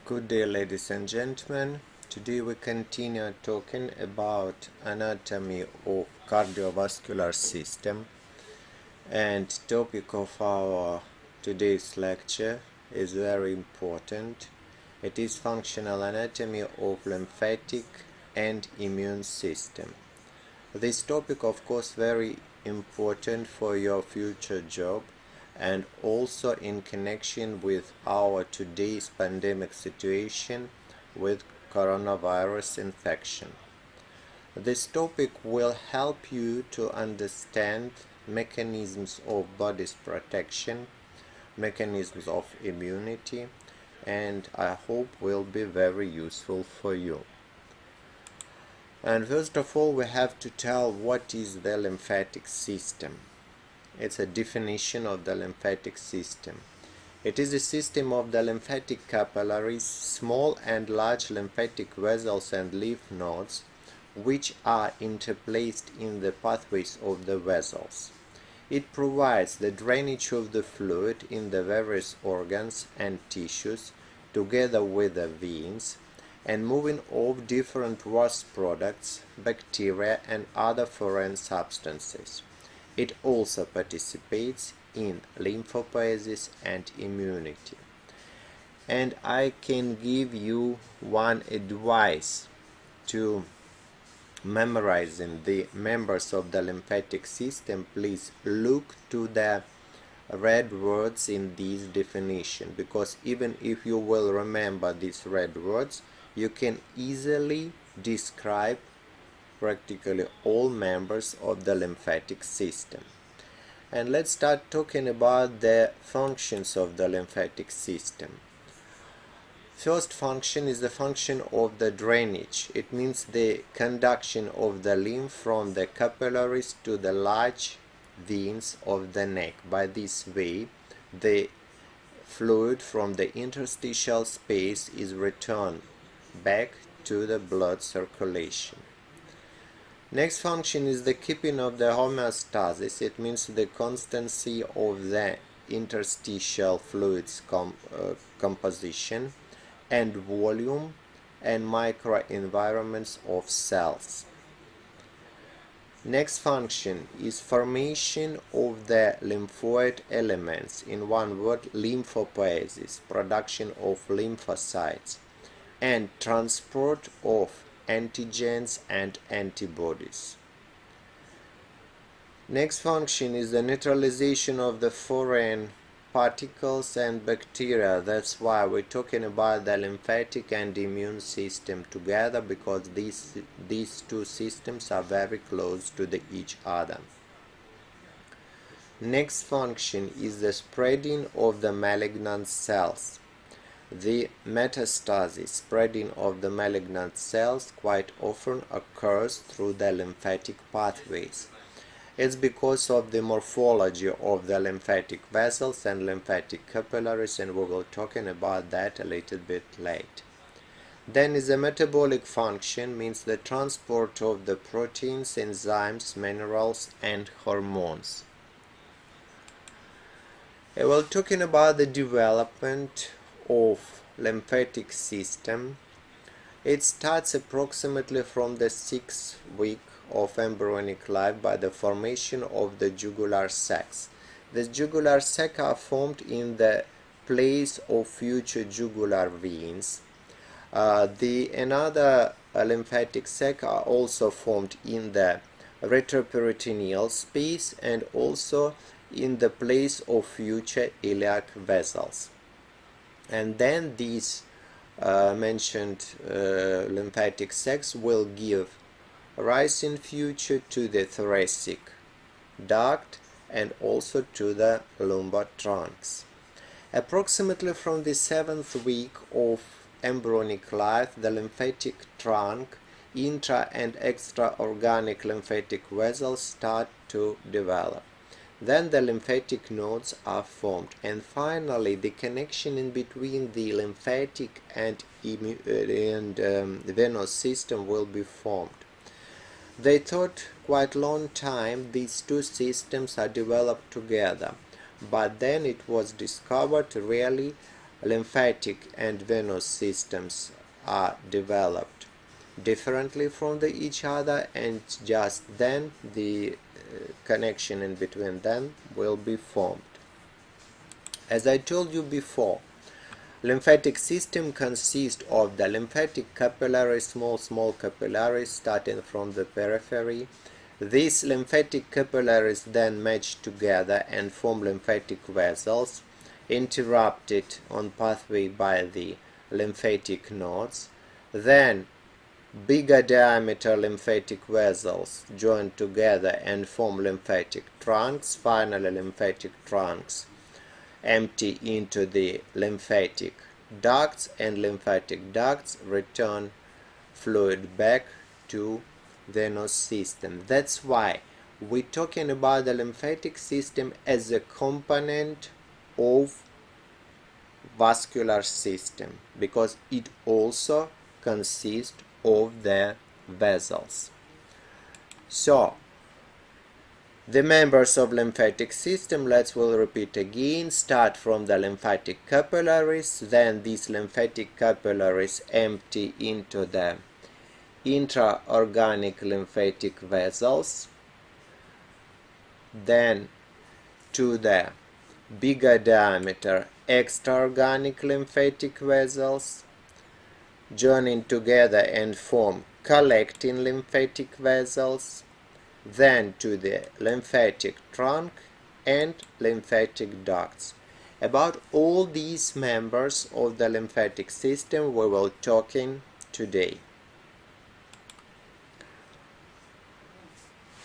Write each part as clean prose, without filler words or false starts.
Good day, ladies and gentlemen. Today we continue talking about anatomy of cardiovascular system, and topic of our today's lecture is very important. It is functional anatomy of lymphatic and immune system. This topic, of course, very important for your future job and also in connection with our today's pandemic situation with coronavirus infection. This topic will help you to understand mechanisms of body's protection, mechanisms of immunity, and I hope will be very useful for you. And first of all, we have to tell what is the lymphatic system. It's a definition of the lymphatic system. It is a system of the lymphatic capillaries, small and large lymphatic vessels and lymph nodes, which are interplaced in the pathways of the vessels. It provides the drainage of the fluid in the various organs and tissues, together with the veins, and moving of different waste products, bacteria, and other foreign substances. It also participates in lymphopoiesis and immunity. And I can give you one advice to memorizing the members of the lymphatic system. Please look to the red words in this definition, because even if you will remember these red words, you can easily describe practically all members of the lymphatic system. And let's start talking about the functions of the lymphatic system. First function is the function of the drainage. It means the conduction of the lymph from the capillaries to the large veins of the neck. By this way, the fluid from the interstitial space is returned back to the blood circulation. Next function is the keeping of the homeostasis. It means the constancy of the interstitial fluids composition and volume and microenvironments of cells. Next function is formation of the lymphoid elements, in one word, lymphopoiesis, production of lymphocytes, and transport of antigens and antibodies. Next function is the neutralization of the foreign particles and bacteria. That's why we're talking about the lymphatic and immune system together, because these two systems are very close to each other. Next function is the spreading of the malignant cells. The metastasis, spreading of the malignant cells, quite often occurs through the lymphatic pathways. It's because of the morphology of the lymphatic vessels and lymphatic capillaries, and we will talking about that a little bit late. Then is the metabolic function, means the transport of the proteins, enzymes, minerals, and hormones. I will talking about the development of lymphatic system. It starts approximately from the 6th week of embryonic life by the formation of the jugular sacs. The jugular sacs are formed in the place of future jugular veins. Another lymphatic sacs are also formed in the retroperitoneal space and also in the place of future iliac vessels. And then these mentioned lymphatic sacs will give rise in future to the thoracic duct and also to the lumbar trunks. Approximately from the 7th week of embryonic life, the lymphatic trunk, intra and extra organic lymphatic vessels start to develop. Then the lymphatic nodes are formed, and finally the connection in between the lymphatic and venous system will be formed. They thought quite long time these two systems are developed together, but then it was discovered really lymphatic and venous systems are developed differently from each other, and just then the connection in between them will be formed. As I told you before, lymphatic system consists of the lymphatic capillaries, small capillaries starting from the periphery. These lymphatic capillaries then match together and form lymphatic vessels, interrupted on pathway by the lymphatic nodes. Then bigger diameter lymphatic vessels join together and form lymphatic trunks. Finally, lymphatic trunks empty into the lymphatic ducts, and lymphatic ducts return fluid back to venous system. That's why we're talking about the lymphatic system as a component of vascular system, because it also consists of the vessels. So the members of lymphatic system, we'll repeat again, start from the lymphatic capillaries. Then these lymphatic capillaries empty into the intraorganic lymphatic vessels, then to the bigger diameter extraorganic lymphatic vessels, joining together and form collecting lymphatic vessels, then to the lymphatic trunk and lymphatic ducts. About all these members of the lymphatic system we will talking today.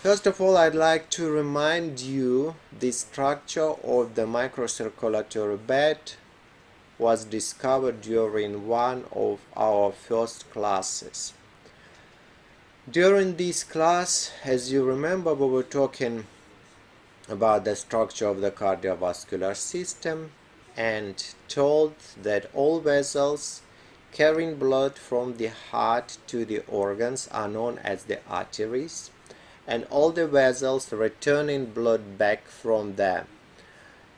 First of all, I'd like to remind you the structure of the microcirculatory bed was discovered during one of our first classes. During this class, as you remember, we were talking about the structure of the cardiovascular system and told that all vessels carrying blood from the heart to the organs are known as the arteries, and all the vessels returning blood back from the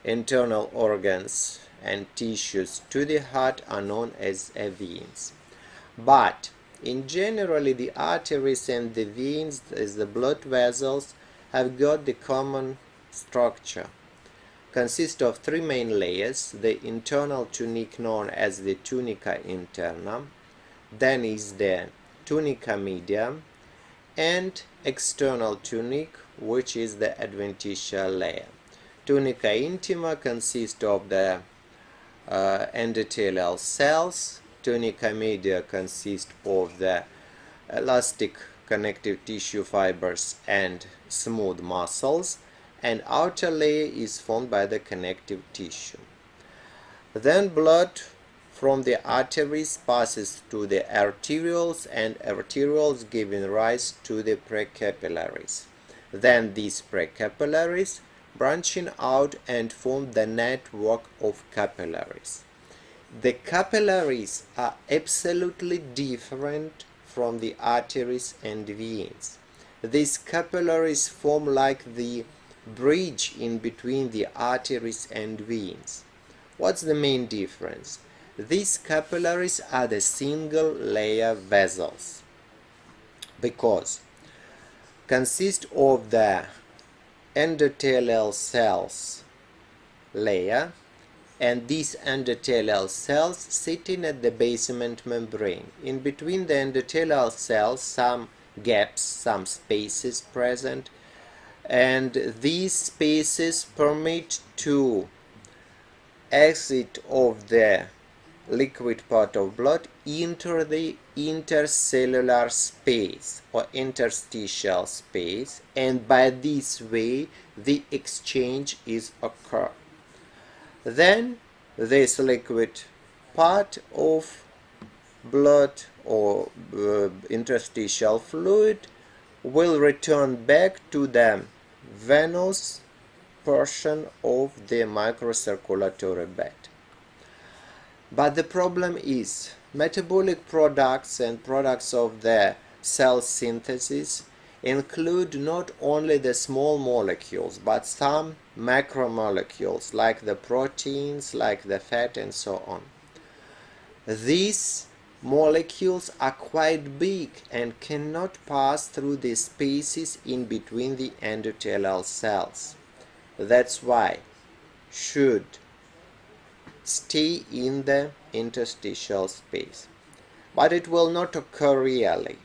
internal organs and tissues to the heart are known as veins. But in generally, the arteries and the veins, as the blood vessels, have got the common structure. Consist of three main layers: the internal tunic known as the tunica interna, then is the tunica media, and external tunic, which is the adventitial layer. Tunica intima consists of the endothelial cells. Tunica media consists of the elastic connective tissue fibers and smooth muscles, and outer layer is formed by the connective tissue. Then blood from the arteries passes to the arterioles, and arterioles giving rise to the precapillaries. Then these precapillaries branching out and form the network of capillaries. The capillaries are absolutely different from the arteries and veins. These capillaries form like the bridge in between the arteries and veins. What's the main difference? These capillaries are the single layer vessels because consist of the endothelial cells layer, and these endothelial cells sitting at the basement membrane. In between the endothelial cells, some gaps, some spaces present, and these spaces permit to exit of the liquid part of blood into the intercellular space or interstitial space, and by this way the exchange is occur. Then this liquid part of blood or interstitial fluid will return back to the venous portion of the microcirculatory bed. But the problem is metabolic products and products of the cell synthesis include not only the small molecules but some macromolecules like the proteins, like the fat, and so on. These molecules are quite big and cannot pass through the spaces in between the endothelial cells. That's why should stay in the interstitial space. But it will not occur really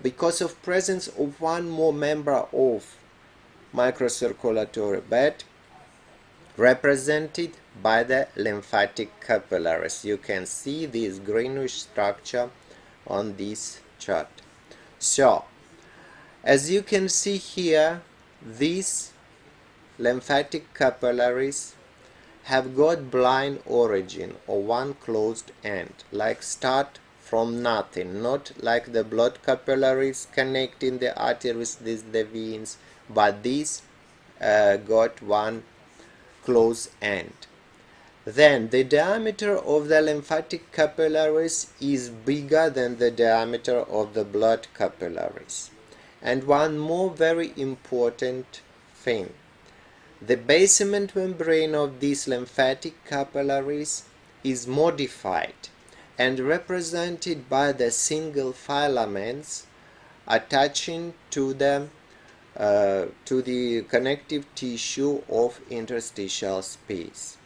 because of presence of one more member of microcirculatory bed represented by the lymphatic capillaries. You can see this greenish structure on this chart. So, as you can see here, these lymphatic capillaries have got blind origin or one closed end, like start from nothing, not like the blood capillaries connecting the arteries with the veins, but these got one closed end. Then the diameter of the lymphatic capillaries is bigger than the diameter of the blood capillaries. And one more very important thing. The basement membrane of these lymphatic capillaries is modified and represented by the single filaments attaching to the connective tissue of interstitial space.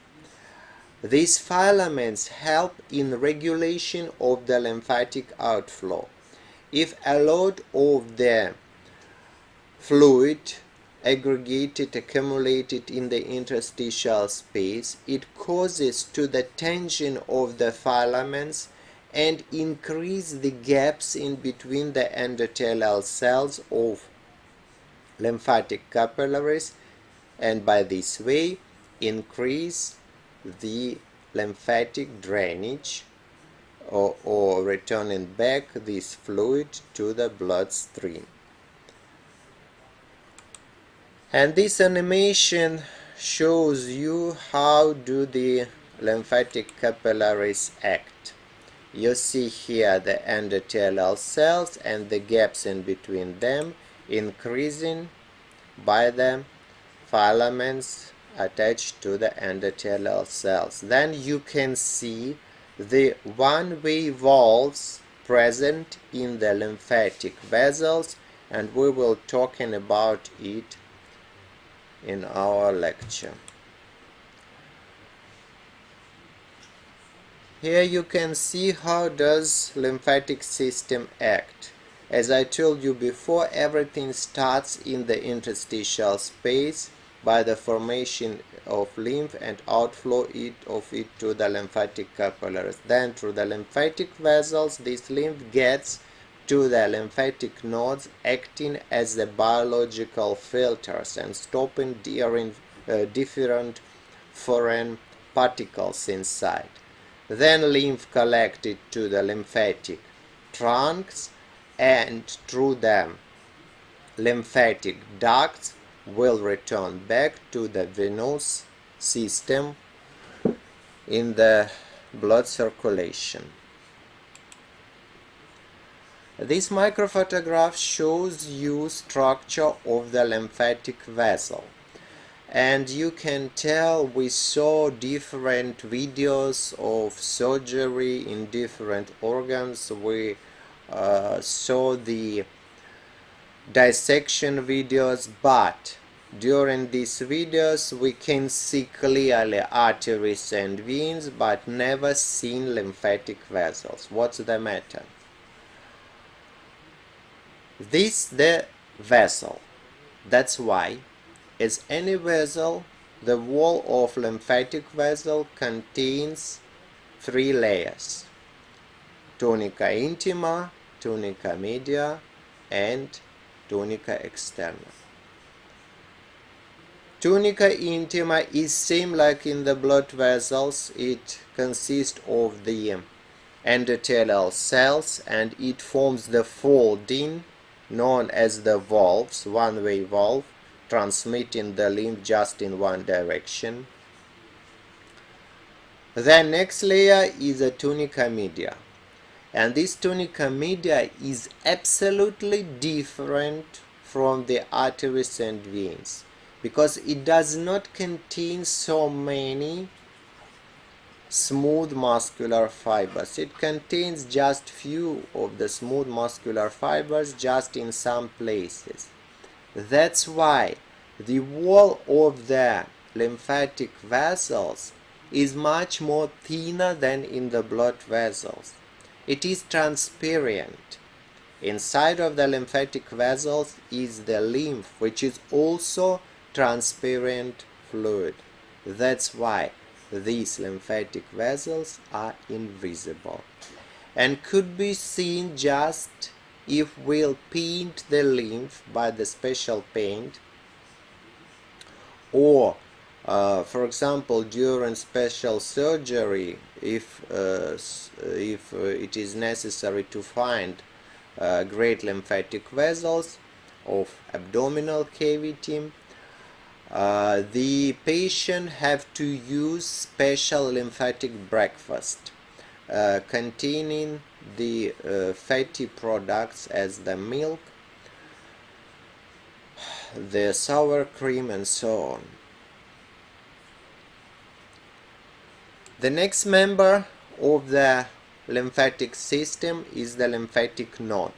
These filaments help in regulation of the lymphatic outflow. If a lot of the fluid accumulated in the interstitial space, it causes to the tension of the filaments and increase the gaps in between the endothelial cells of lymphatic capillaries, and by this way increase the lymphatic drainage or returning back this fluid to the bloodstream. And this animation shows you how do the lymphatic capillaries act. You see here the endothelial cells and the gaps in between them increasing by the filaments attached to the endothelial cells. Then you can see the one-way valves present in the lymphatic vessels, and we will talking about it in our lecture. Here you can see how does lymphatic system act. As I told you before, everything starts in the interstitial space by the formation of lymph and outflow of it to the lymphatic capillaries. Then through the lymphatic vessels, this lymph gets to the lymphatic nodes, acting as the biological filters and stopping different foreign particles inside. Then lymph collected to the lymphatic trunks and through the lymphatic ducts will return back to the venous system in the blood circulation. This microphotograph shows you structure of the lymphatic vessel, and you can tell we saw different videos of surgery in different organs. We saw the dissection videos, but during these videos we can see clearly arteries and veins but never seen lymphatic vessels. What's the matter? This the vessel. That's why, as any vessel, the wall of lymphatic vessel contains three layers: tunica intima, tunica media, and tunica externa. Tunica intima is same like in the blood vessels. It consists of the endothelial cells and it forms the folding known as the valves, one-way valve, transmitting the lymph just in one direction. The next layer is a tunica media, and this tunica media is absolutely different from the arteries and veins because it does not contain so many smooth muscular fibers. It contains just few of the smooth muscular fibers just in some places. That's why the wall of the lymphatic vessels is much more thinner than in the blood vessels. It is transparent. Inside of the lymphatic vessels is the lymph, which is also transparent fluid. That's why these lymphatic vessels are invisible and could be seen just if we'll paint the lymph by the special paint, or for example during special surgery, if it is necessary to find great lymphatic vessels of abdominal cavity, the patient have to use special lymphatic breakfast containing the fatty products as the milk, the sour cream, and so on. The next member of the lymphatic system is the lymphatic node.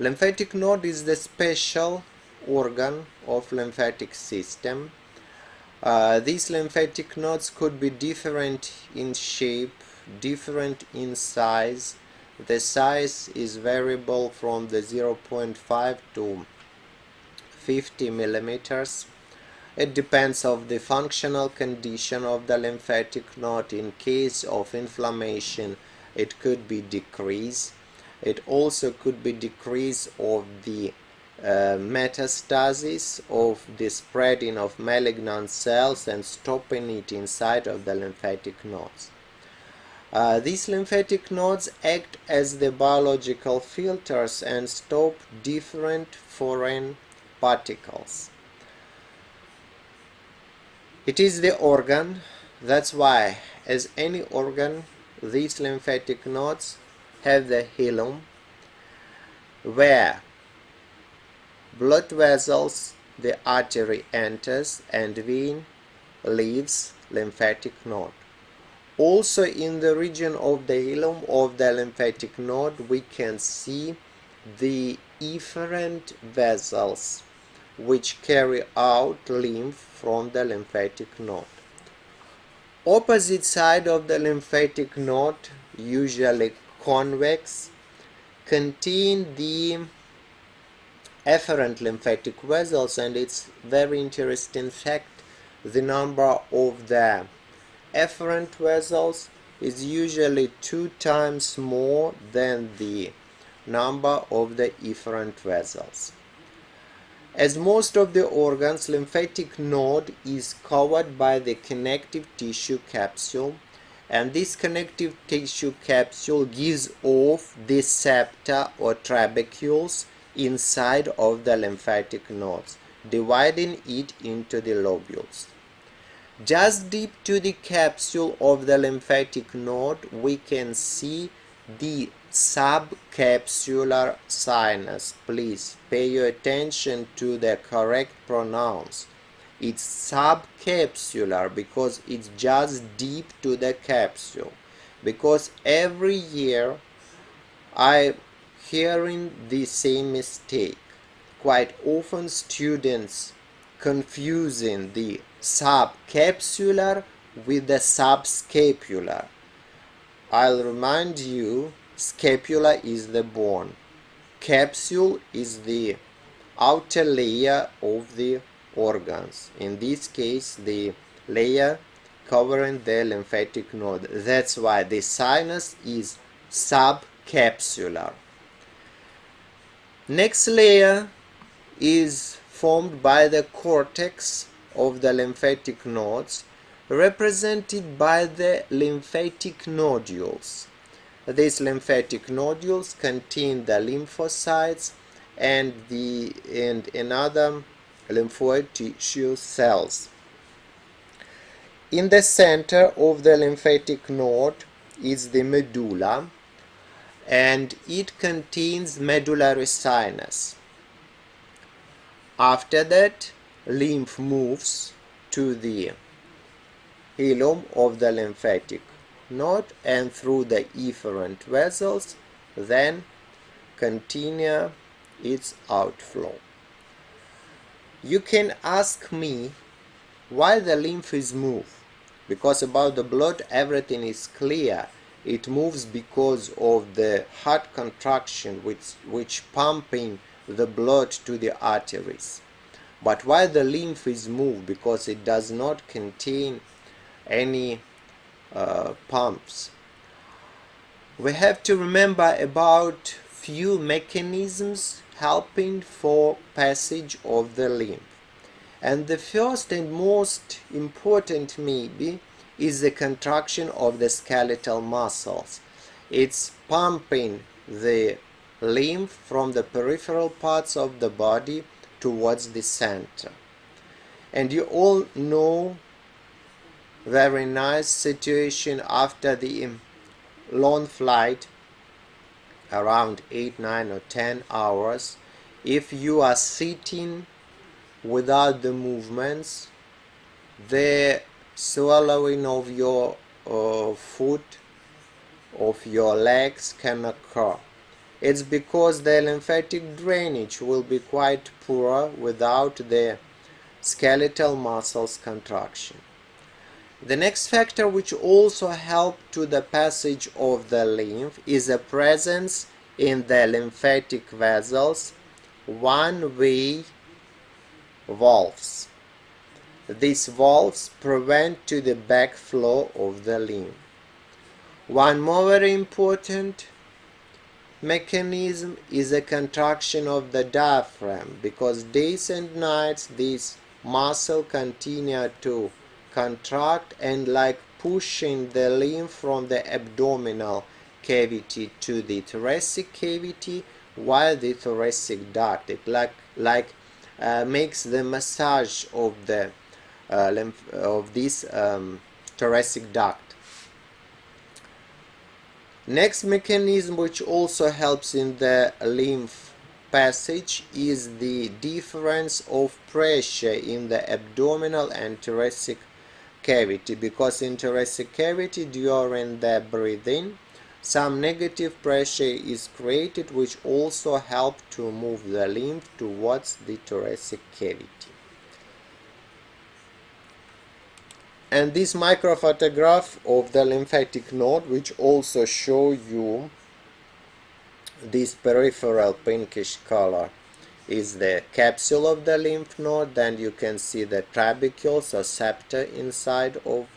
Lymphatic node is the special organ of lymphatic system. These lymphatic nodes could be different in shape, different in size. The size is variable from the 0.5 to 50 millimeters. It depends on the functional condition of the lymphatic node. In case of inflammation, it could be decreased. It also could be decrease of the metastasis, of the spreading of malignant cells and stopping it inside of the lymphatic nodes. These lymphatic nodes act as the biological filters and stop different foreign particles. It is the organ, that's why as any organ these lymphatic nodes have the hilum, where blood vessels, the artery enters and vein leaves lymphatic node. Also in the region of the hilum of the lymphatic node we can see the efferent vessels which carry out lymph from the lymphatic node. Opposite side of the lymphatic node, usually convex, contain the efferent lymphatic vessels, and it's very interesting fact, the number of the efferent vessels is usually 2 times more than the number of the efferent vessels. As most of the organs, lymphatic node is covered by the connective tissue capsule, and this connective tissue capsule gives off the septa or trabecules inside of the lymphatic nodes, dividing it into the lobules. Just deep to the capsule of the lymphatic node we can see the subcapsular sinus. Please pay your attention to the correct pronouns. It's subcapsular because it's just deep to the capsule. Because every year I'm hearing the same mistake. Quite often students confusing the subcapsular with the subscapular. I'll remind you, scapula is the bone, capsule is the outer layer of the organs, in this case the layer covering the lymphatic node. That's why the sinus is subcapsular. Next layer is formed by the cortex of the lymphatic nodes, represented by the lymphatic nodules. These lymphatic nodules contain the lymphocytes and another lymphoid tissue cells. In the center of the lymphatic node is the medulla, and it contains medullary sinus. After that, lymph moves to the hilum of the lymphatic node and through the efferent vessels, then continue its outflow. You can ask me why the lymph is moved. Because about the blood everything is clear. It moves because of the heart contraction which pumping the blood to the arteries. But why the lymph is moved? Because it does not contain any pumps. We have to remember about few mechanisms helping for passage of the lymph. And the first and most important maybe is the contraction of the skeletal muscles. It's pumping the lymph from the peripheral parts of the body towards the center. And you all know very nice situation after the long flight, around 8, 9 or 10 hours. If you are sitting without the movements, the swallowing of your foot, of your legs can occur. It's because the lymphatic drainage will be quite poor without the skeletal muscles contraction. The next factor which also helps to the passage of the lymph is the presence in the lymphatic vessels one-way valves. These valves prevent to the backflow of the lymph. One more very important mechanism is the contraction of the diaphragm, because days and nights this muscle continue to contract and like pushing the lymph from the abdominal cavity to the thoracic cavity, while the thoracic duct it makes the massage of the lymph of this thoracic duct. Next mechanism which also helps in the lymph passage is the difference of pressure in the abdominal and thoracic cavity, because in thoracic cavity during the breathing some negative pressure is created which also helps to move the lymph towards the thoracic cavity. And this microphotograph of the lymphatic node which also show you this peripheral pinkish color is the capsule of the lymph node. Then you can see the trabecules or septa inside of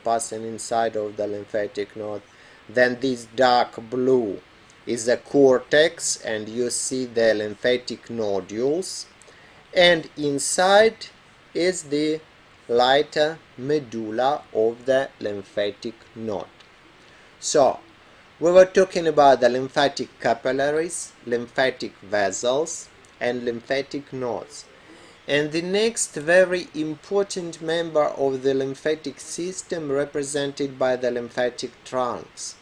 passing inside of the lymphatic node. Then this dark blue is the cortex and you see the lymphatic nodules, and inside is the lighter medulla of the lymphatic node. So we were talking about the lymphatic capillaries, lymphatic vessels and lymphatic nodes. And the next very important member of the lymphatic system represented by the lymphatic trunks.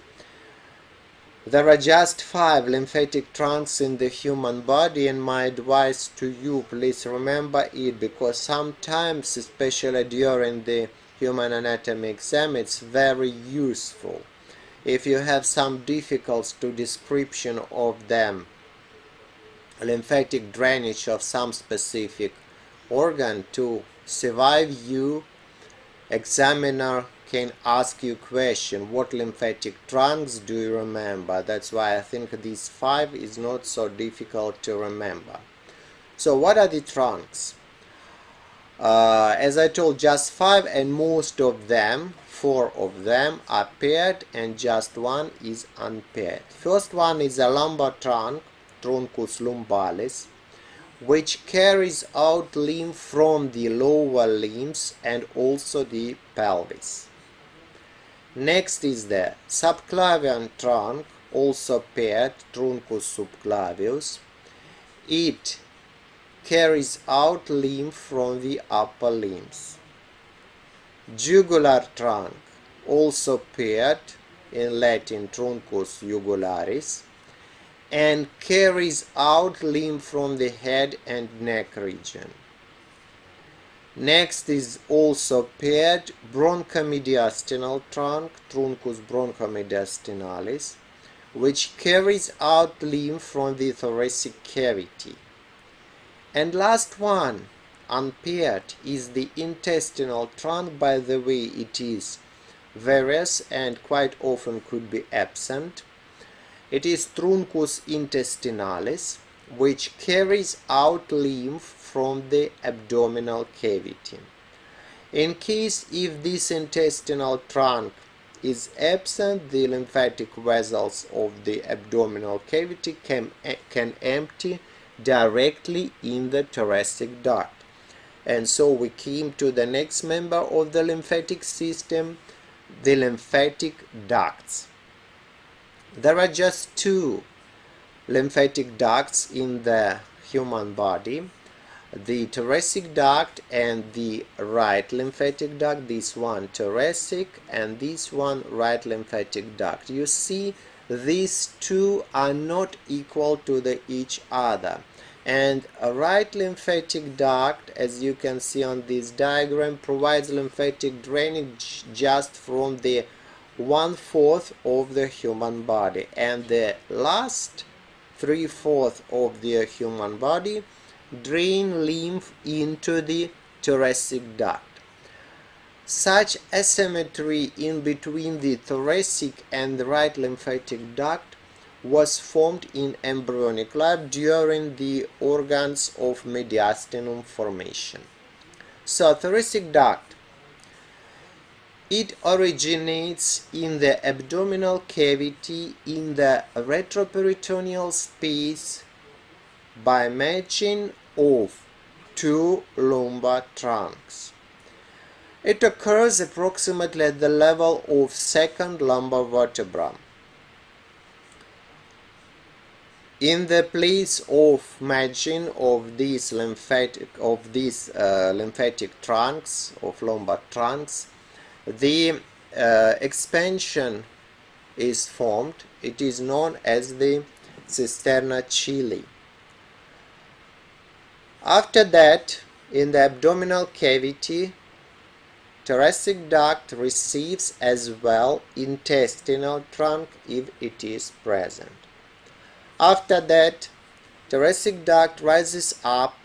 There are just 5 lymphatic trunks in the human body, and my advice to you, please remember it, because sometimes, especially during the human anatomy exam, it's very useful. If you have some difficulties to description of them, lymphatic drainage of some specific organ, to survive you, examiner can ask you question, what lymphatic trunks do you remember? That's why I think these 5 is not so difficult to remember. So what are the trunks? As I told, just 5, and most of them, 4 of them are paired and just 1 is unpaired. First one is a lumbar trunk, truncus lumbalis, which carries out lymph from the lower limbs and also the pelvis. Next is the subclavian trunk, also paired, truncus subclavius. It carries out lymph from the upper limbs. Jugular trunk, also paired, in Latin truncus jugularis, and carries out lymph from the head and neck region. Next is also paired bronchomediastinal trunk, truncus bronchomediastinalis, which carries out lymph from the thoracic cavity. And last one, unpaired, is the intestinal trunk. By the way, it is various and quite often could be absent. It is truncus intestinalis, which carries out lymph from the abdominal cavity. In case if this intestinal trunk is absent, the lymphatic vessels of the abdominal cavity can empty directly in the thoracic duct. And so we came to the next member of the lymphatic system, the lymphatic ducts. There are just two lymphatic ducts in the human body, the thoracic duct and the right lymphatic duct. This one thoracic and this one right lymphatic duct. You see, these two are not equal to each other, and a right lymphatic duct, as you can see on this diagram, provides lymphatic drainage just from the 1/4 of the human body, and the last 3/4 of the human body drain lymph into the thoracic duct. Such asymmetry in between the thoracic and the right lymphatic duct was formed in embryonic life during the organs of mediastinum formation. So thoracic duct, it originates in the abdominal cavity in the retroperitoneal space by matching of two lumbar trunks. It occurs approximately at the level of second lumbar vertebra. In the place of matching of these lymphatic trunks, of lumbar trunks, the expansion is formed. It is known as the cisterna chyli. After that, in the abdominal cavity, thoracic duct receives as well intestinal trunk if it is present. After that, thoracic duct rises up,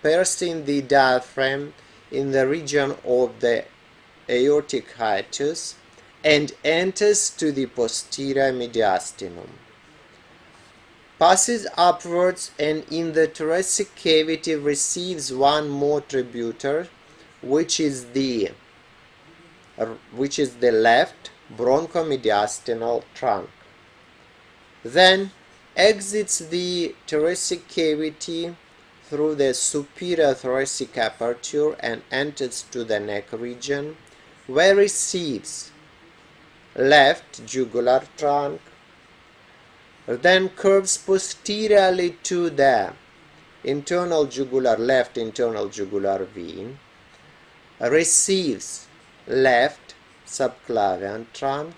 piercing the diaphragm in the region of the aortic hiatus, and enters to the posterior mediastinum. Passes upwards and in the thoracic cavity receives one more tributary, which is the left bronchomediastinal trunk. Then exits the thoracic cavity through the superior thoracic aperture and enters to the neck region, where receives left jugular trunk, then curves posteriorly to the left internal jugular vein, receives left subclavian trunk,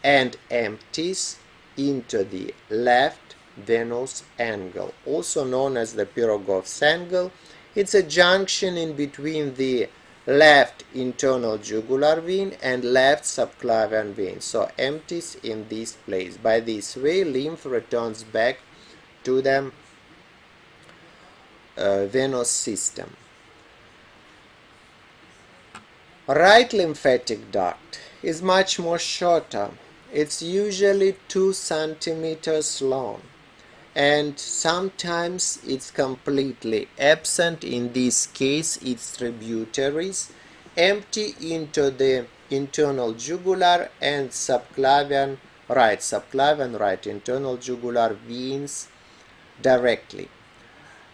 and empties into the left venous angle, also known as the Pirogov's angle. It's a junction in between the left internal jugular vein and left subclavian vein, so empties in this place. By this way, lymph returns back to the venous system. Right lymphatic duct is much more shorter. It's usually 2 centimeters long, and sometimes it's completely absent. In this case, its tributaries empty into the internal jugular and right internal jugular veins directly.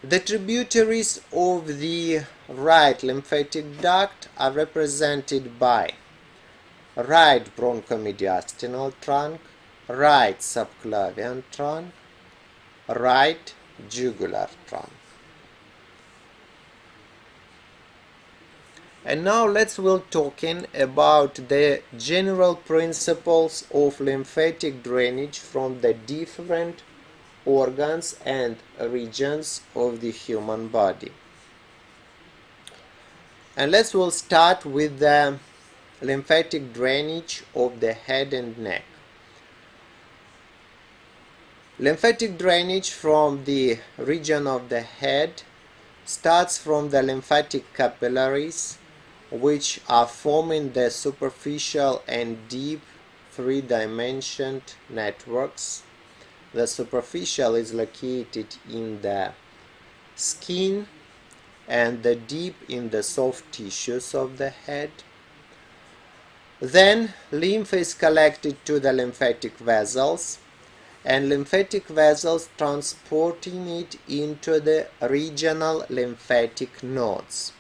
The tributaries of the right lymphatic duct are represented by right bronchomediastinal trunk, right subclavian trunk, right jugular trunk. And now we'll talking about the general principles of lymphatic drainage from the different organs and regions of the human body. And we'll start with the lymphatic drainage of the head and neck. Lymphatic drainage from the region of the head starts from the lymphatic capillaries, which are forming the superficial and deep three-dimensioned networks. The superficial is located in the skin and the deep in the soft tissues of the head. Then lymph is collected to the lymphatic vessels, and lymphatic vessels transporting it into the regional lymphatic nodes.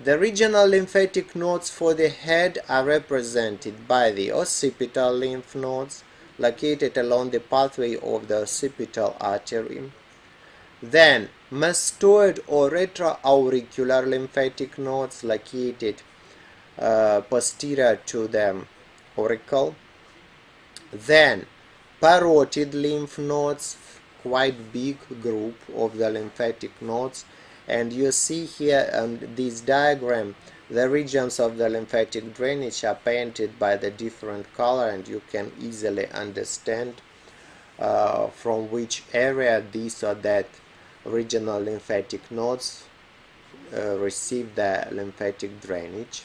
The regional lymphatic nodes for the head are represented by the occipital lymph nodes located along the pathway of the occipital artery. Then mastoid or retroauricular lymphatic nodes located posterior to the auricle. Then parotid lymph nodes, quite big group of the lymphatic nodes, and you see here on this diagram the regions of the lymphatic drainage are painted by the different color, and you can easily understand from which area this or that regional lymphatic nodes receive the lymphatic drainage.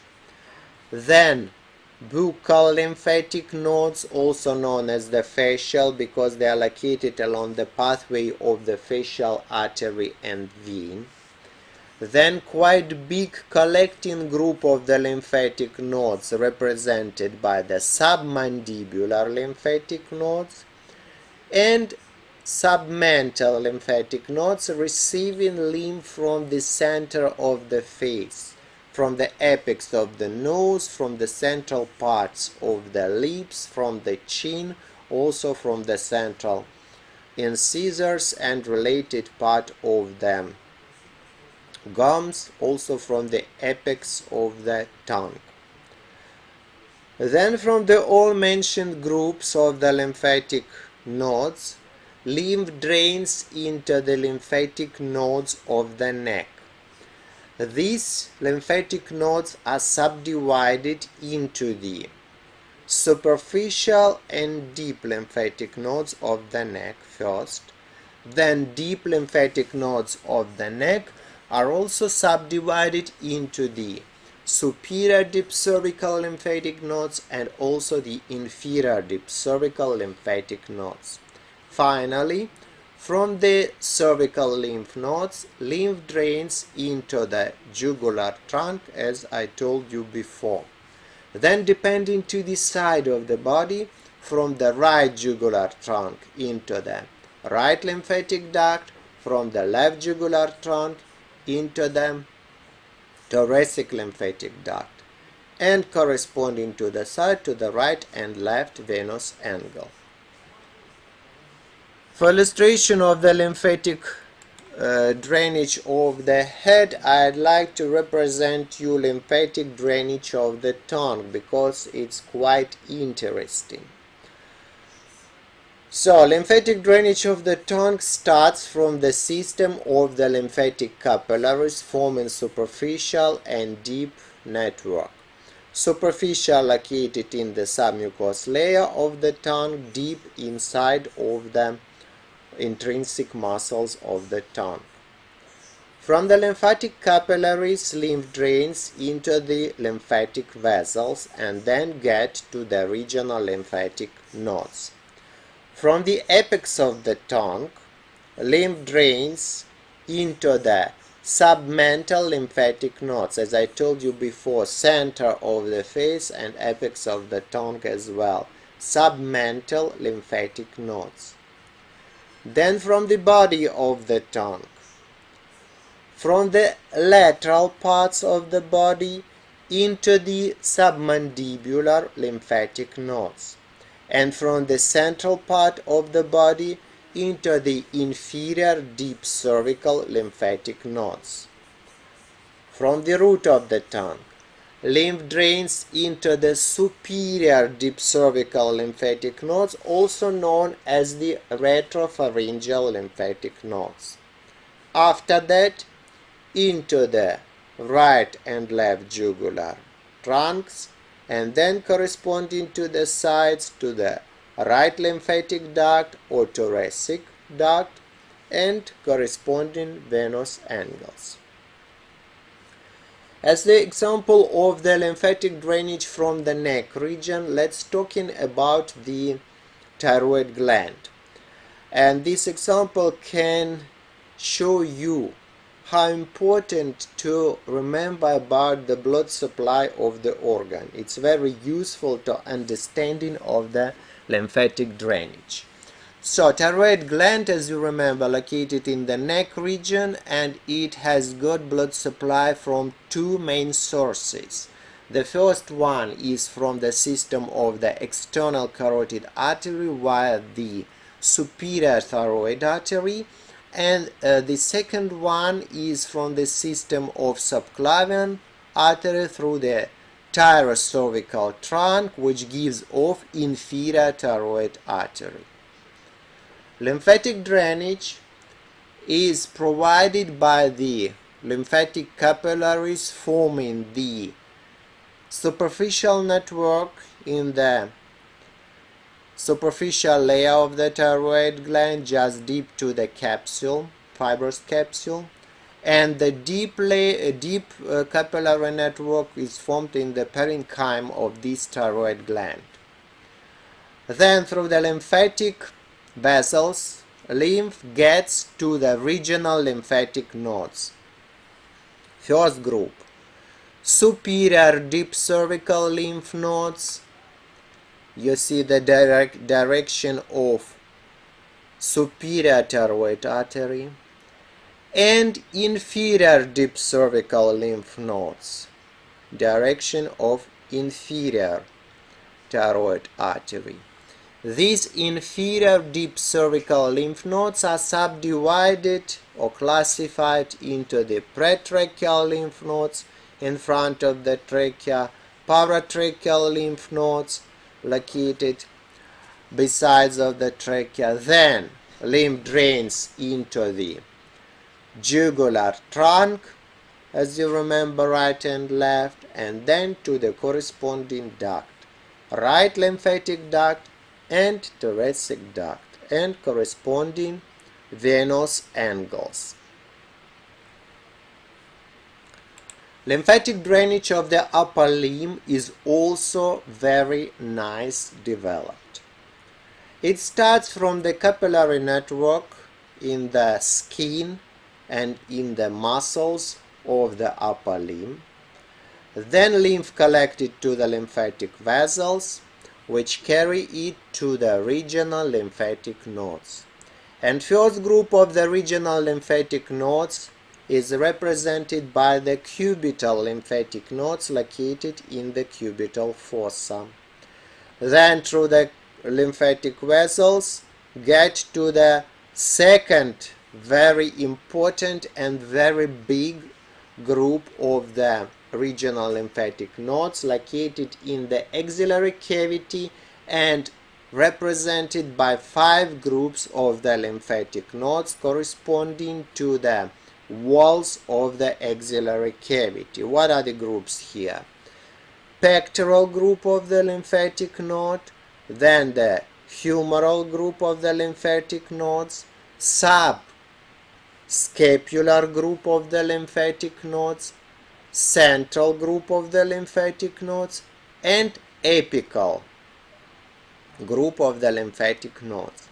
Then buccal lymphatic nodes, also known as the facial, because they are located along the pathway of the facial artery and vein. Then quite big collecting group of the lymphatic nodes represented by the submandibular lymphatic nodes and submental lymphatic nodes receiving lymph from the center of the face, from the apex of the nose, from the central parts of the lips, from the chin, also from the central incisors and related part of the gums, also from the apex of the tongue. Then from the all mentioned groups of the lymphatic nodes, lymph drains into the lymphatic nodes of the neck. These lymphatic nodes are subdivided into the superficial and deep lymphatic nodes of the neck first. Then deep lymphatic nodes of the neck are also subdivided into the superior deep cervical lymphatic nodes and also the inferior deep cervical lymphatic nodes. Finally, from the cervical lymph nodes, lymph drains into the jugular trunk, as I told you before. Then, depending to the side of the body, from the right jugular trunk into the right lymphatic duct, from the left jugular trunk into the thoracic lymphatic duct, and corresponding to the side to the right and left venous angle. For illustration of the lymphatic drainage of the head, I'd like to represent you lymphatic drainage of the tongue because it's quite interesting. So, lymphatic drainage of the tongue starts from the system of the lymphatic capillaries forming superficial and deep network. Superficial located in the submucous layer of the tongue, deep inside of the intrinsic muscles of the tongue. From the lymphatic capillaries, lymph drains into the lymphatic vessels and then get to the regional lymphatic nodes. From the apex of the tongue, lymph drains into the submental lymphatic nodes, as I told you before, center of the face and apex of the tongue as well, submental lymphatic nodes. Then from the body of the tongue, from the lateral parts of the body into the submandibular lymphatic nodes, and from the central part of the body into the inferior deep cervical lymphatic nodes. From the root of the tongue, lymph drains into the superior deep cervical lymphatic nodes, also known as the retropharyngeal lymphatic nodes. After that, into the right and left jugular trunks, and then corresponding to the sides to the right lymphatic duct or thoracic duct and corresponding venous angles. As the example of the lymphatic drainage from the neck region, let's talking about the thyroid gland. And this example can show you how important to remember about the blood supply of the organ. It's very useful to understanding of the lymphatic drainage. So thyroid gland, as you remember, located in the neck region, and it has good blood supply from two main sources. The first one is from the system of the external carotid artery via the superior thyroid artery, and the second one is from the system of subclavian artery through the thyrocervical trunk, which gives off inferior thyroid artery. Lymphatic drainage is provided by the lymphatic capillaries forming the superficial network in the superficial layer of the thyroid gland, just deep to the capsule, fibrous capsule, and the deep capillary network is formed in the parenchyma of this thyroid gland. Then through the lymphatic vessels, lymph gets to the regional lymphatic nodes. First group, superior deep cervical lymph nodes. You see the direction of superior thyroid artery, and inferior deep cervical lymph nodes, direction of inferior thyroid artery. These inferior deep cervical lymph nodes are subdivided or classified into the pretracheal lymph nodes in front of the trachea, paratracheal lymph nodes located besides of the trachea. Then lymph drains into the jugular trunk, as you remember, right and left, and then to the corresponding duct, right lymphatic duct and thoracic duct, and corresponding venous angles. Lymphatic drainage of the upper limb is also very nice developed. It starts from the capillary network in the skin and in the muscles of the upper limb. Then lymph collected to the lymphatic vessels, which carry it to the regional lymphatic nodes. And first group of the regional lymphatic nodes is represented by the cubital lymphatic nodes located in the cubital fossa. Then through the lymphatic vessels get to the second very important and very big group of the regional lymphatic nodes located in the axillary cavity and represented by 5 groups of the lymphatic nodes corresponding to the walls of the axillary cavity. What are the groups here? Pectoral group of the lymphatic node, then the humeral group of the lymphatic nodes, subscapular group of the lymphatic nodes, central group of the lymphatic nodes, and apical group of the lymphatic nodes.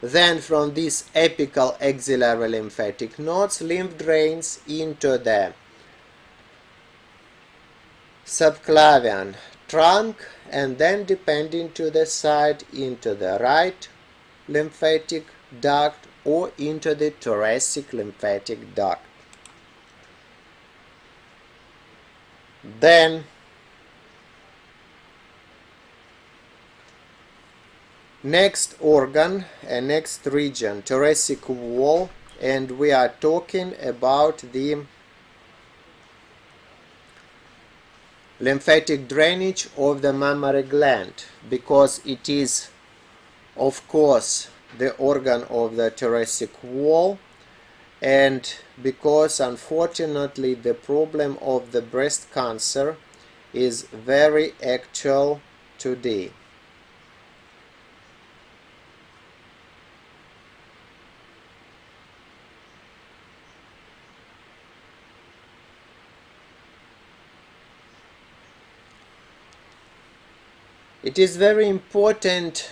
Then from these apical axillary lymphatic nodes, lymph drains into the subclavian trunk, and then depending to the side into the right lymphatic duct or into the thoracic lymphatic duct. Then next organ and next region, thoracic wall, and we are talking about the lymphatic drainage of the mammary gland, because it is of course the organ of the thoracic wall, and because unfortunately the problem of the breast cancer is very actual today. It is very important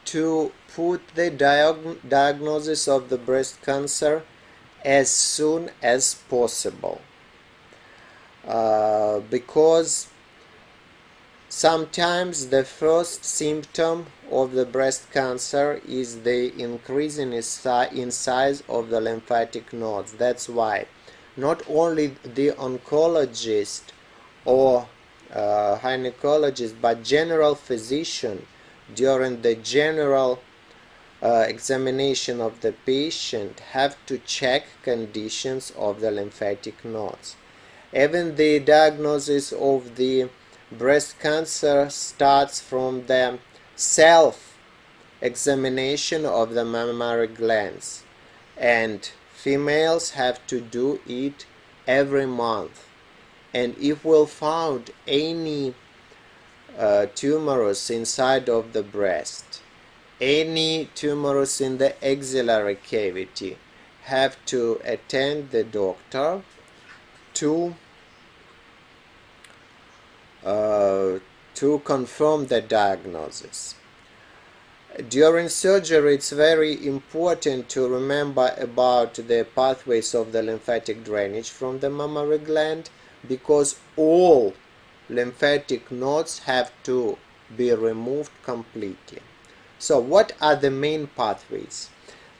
to put the diagnosis of the breast cancer as soon as possible, because sometimes the first symptom of the breast cancer is the increase in size of the lymphatic nodes. That's why not only the oncologist or gynecologist but general physician during the general examination of the patient have to check conditions of the lymphatic nodes. Even the diagnosis of the breast cancer starts from the self-examination of the mammary glands, and females have to do it every month. And if we'll found any tumors inside of the breast, any tumors in the axillary cavity, have to attend the doctor to confirm the diagnosis. During surgery, it's very important to remember about the pathways of the lymphatic drainage from the mammary gland, because all lymphatic nodes have to be removed completely. So what are the main pathways?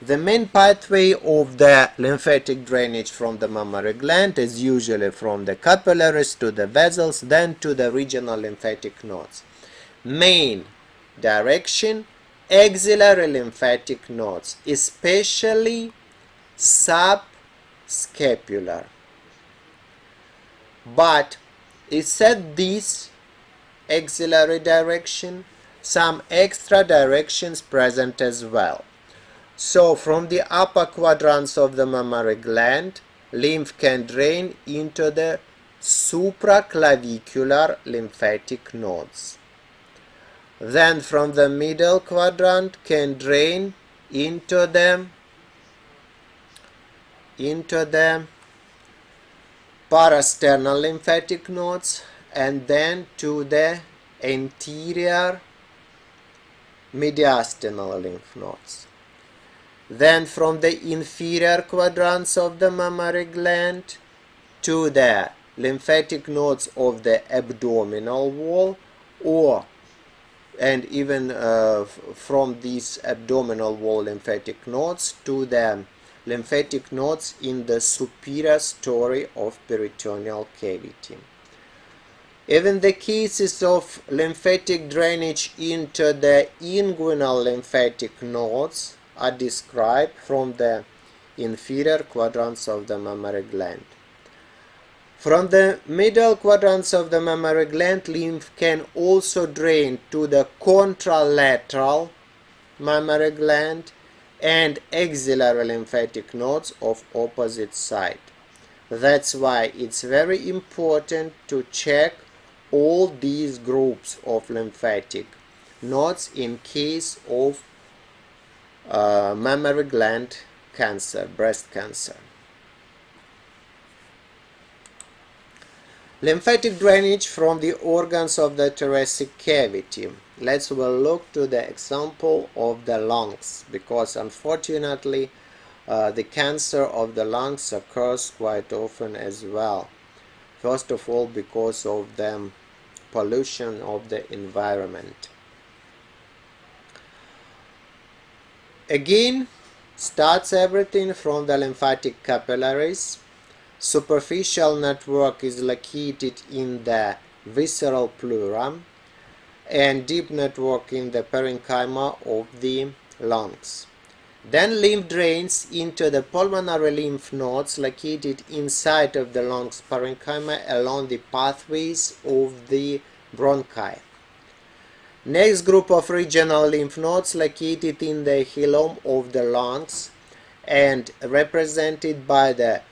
The main pathway of the lymphatic drainage from the mammary gland is usually from the capillaries to the vessels, then to the regional lymphatic nodes. Main direction: axillary lymphatic nodes, especially subscapular. But except this axillary direction, some extra directions present as well. So from the upper quadrants of the mammary gland, lymph can drain into the supraclavicular lymphatic nodes. Then from the middle quadrant can drain into the parasternal lymphatic nodes, and then to the anterior mediastinal lymph nodes. Then from the inferior quadrants of the mammary gland to the lymphatic nodes of the abdominal wall, and even from these abdominal wall lymphatic nodes to the lymphatic nodes in the superior story of peritoneal cavity. Even the cases of lymphatic drainage into the inguinal lymphatic nodes are described from the inferior quadrants of the mammary gland. From the middle quadrants of the mammary gland, lymph can also drain to the contralateral mammary gland and axillary lymphatic nodes of opposite side. That's why it's very important to check all these groups of lymphatic nodes in case of mammary gland cancer, breast cancer. Lymphatic drainage from the organs of the thoracic cavity. Let's look to the example of the lungs, because unfortunately the cancer of the lungs occurs quite often as well. First of all, because of the pollution of the environment. Again, starts everything from the lymphatic capillaries. Superficial network is located in the visceral pleura, and deep network in the parenchyma of the lungs. Then lymph drains into the pulmonary lymph nodes located inside of the lungs parenchyma along the pathways of the bronchi. Next group of regional lymph nodes located in the hilum of the lungs and represented by the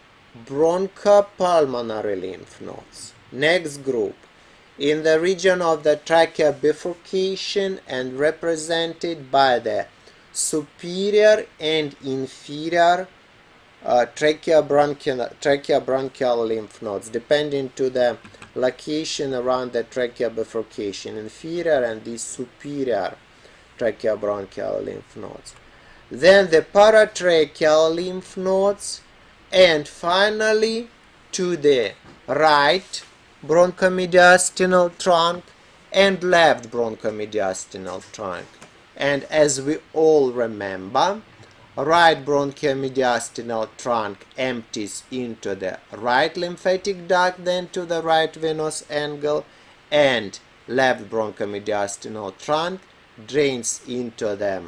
bronchopulmonary lymph nodes. Next group, in the region of the trachea bifurcation and represented by the superior and inferior tracheobronchial lymph nodes, depending to the location around the trachea bifurcation, inferior and the superior tracheobronchial lymph nodes. Then the paratracheal lymph nodes, and finally to the right bronchomediastinal trunk and left bronchomediastinal trunk. And as we all remember, right bronchomediastinal trunk empties into the right lymphatic duct, then to the right venous angle, and left bronchomediastinal trunk drains into the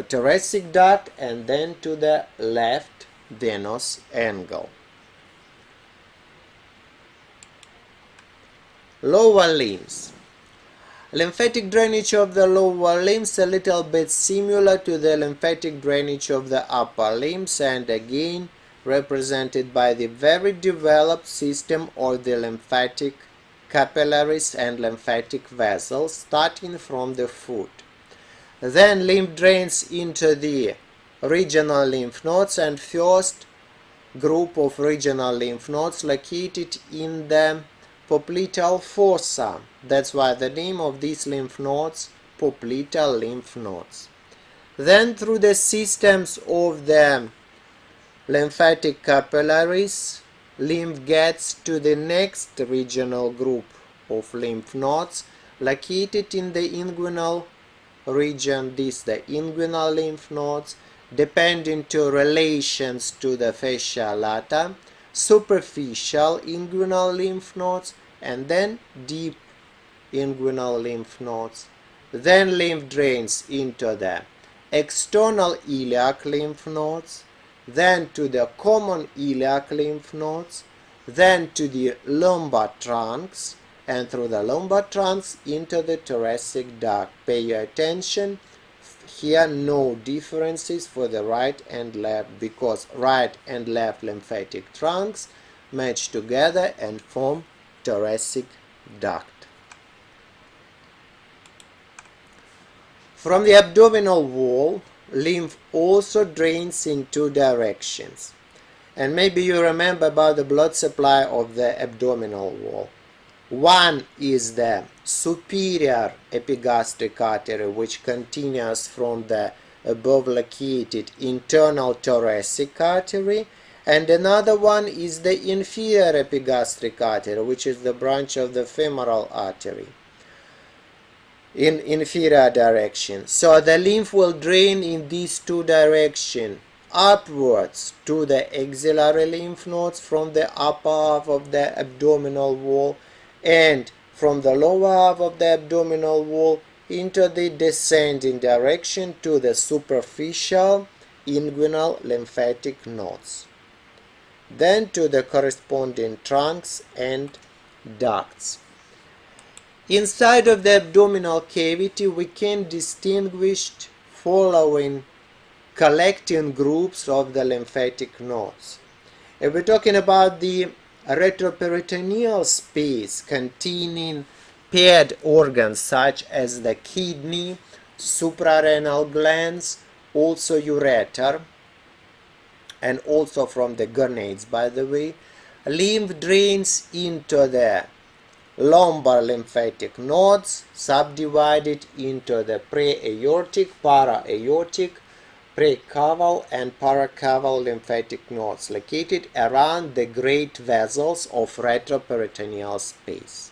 thoracic duct and then to the left venous angle. Lower limbs. Lymphatic drainage of the lower limbs a little bit similar to the lymphatic drainage of the upper limbs, and again represented by the very developed system of the lymphatic capillaries and lymphatic vessels starting from the foot. Then lymph drains into the regional lymph nodes, and first group of regional lymph nodes located in the popliteal fossa. That's why the name of these lymph nodes, popliteal lymph nodes. Then through the systems of the lymphatic capillaries, lymph gets to the next regional group of lymph nodes located in the inguinal region. These the inguinal lymph nodes, depending to relations to the fascia lata, superficial inguinal lymph nodes, and then deep inguinal lymph nodes. Then lymph drains into the external iliac lymph nodes, then to the common iliac lymph nodes, then to the lumbar trunks, and through the lumbar trunks into the thoracic duct. Pay your attention. Here no differences for the right and left, because right and left lymphatic trunks match together and form thoracic duct. From the abdominal wall, lymph also drains in two directions. And maybe you remember about the blood supply of the abdominal wall. One is the superior epigastric artery, which continues from the above located internal thoracic artery, and another one is the inferior epigastric artery, which is the branch of the femoral artery in inferior direction. So the lymph will drain in these two directions, upwards to the axillary lymph nodes from the upper half of the abdominal wall, and from the lower half of the abdominal wall into the descending direction to the superficial inguinal lymphatic nodes, then to the corresponding trunks and ducts. Inside of the abdominal cavity we can distinguish following collecting groups of the lymphatic nodes. If we're talking about the retroperitoneal space containing paired organs such as the kidney, suprarenal glands, also ureter, and also from the gonads, by the way, lymph drains into the lumbar lymphatic nodes, subdivided into the pre-aortic, para-aortic, precaval and paracaval lymphatic nodes located around the great vessels of retroperitoneal space.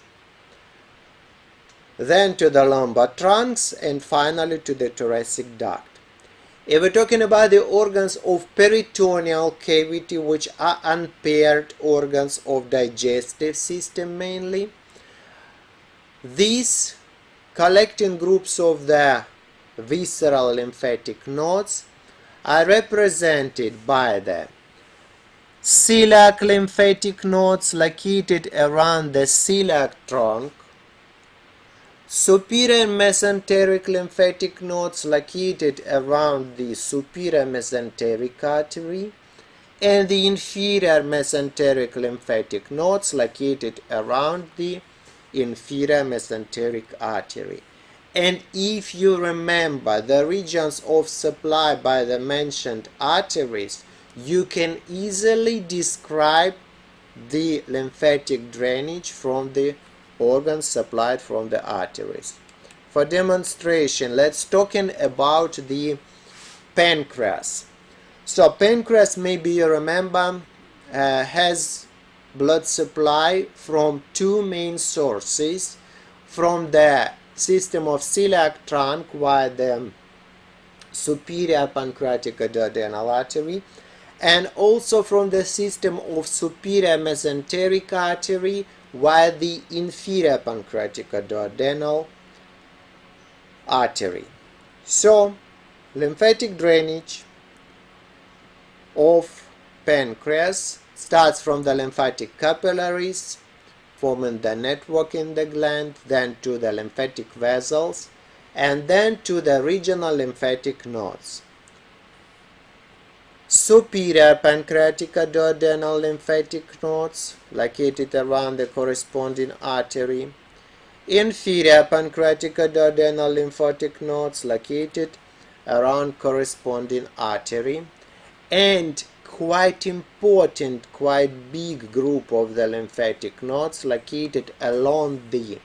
Then to the lumbar trunks, and finally to the thoracic duct. If we're talking about the organs of peritoneal cavity, which are unpaired organs of digestive system mainly, these collecting groups of the visceral lymphatic nodes are represented by the celiac lymphatic nodes located around the celiac trunk, superior mesenteric lymphatic nodes located around the superior mesenteric artery, and the inferior mesenteric lymphatic nodes located around the inferior mesenteric artery. And if you remember the regions of supply by the mentioned arteries, you can easily describe the lymphatic drainage from the organs supplied from the arteries. For demonstration, let's talking about the pancreas. So pancreas, maybe you remember, has blood supply from two main sources: from the system of celiac trunk via the superior pancreatic duodenal artery, and also from the system of superior mesenteric artery via the inferior pancreatic duodenal artery. So lymphatic drainage of pancreas starts from the lymphatic capillaries, forming the network in the gland, then to the lymphatic vessels, and then to the regional lymphatic nodes. Superior pancreatic duodenal lymphatic nodes located around the corresponding artery. Inferior pancreatic duodenal lymphatic nodes located around corresponding artery. And quite important, quite big group of the lymphatic nodes located along the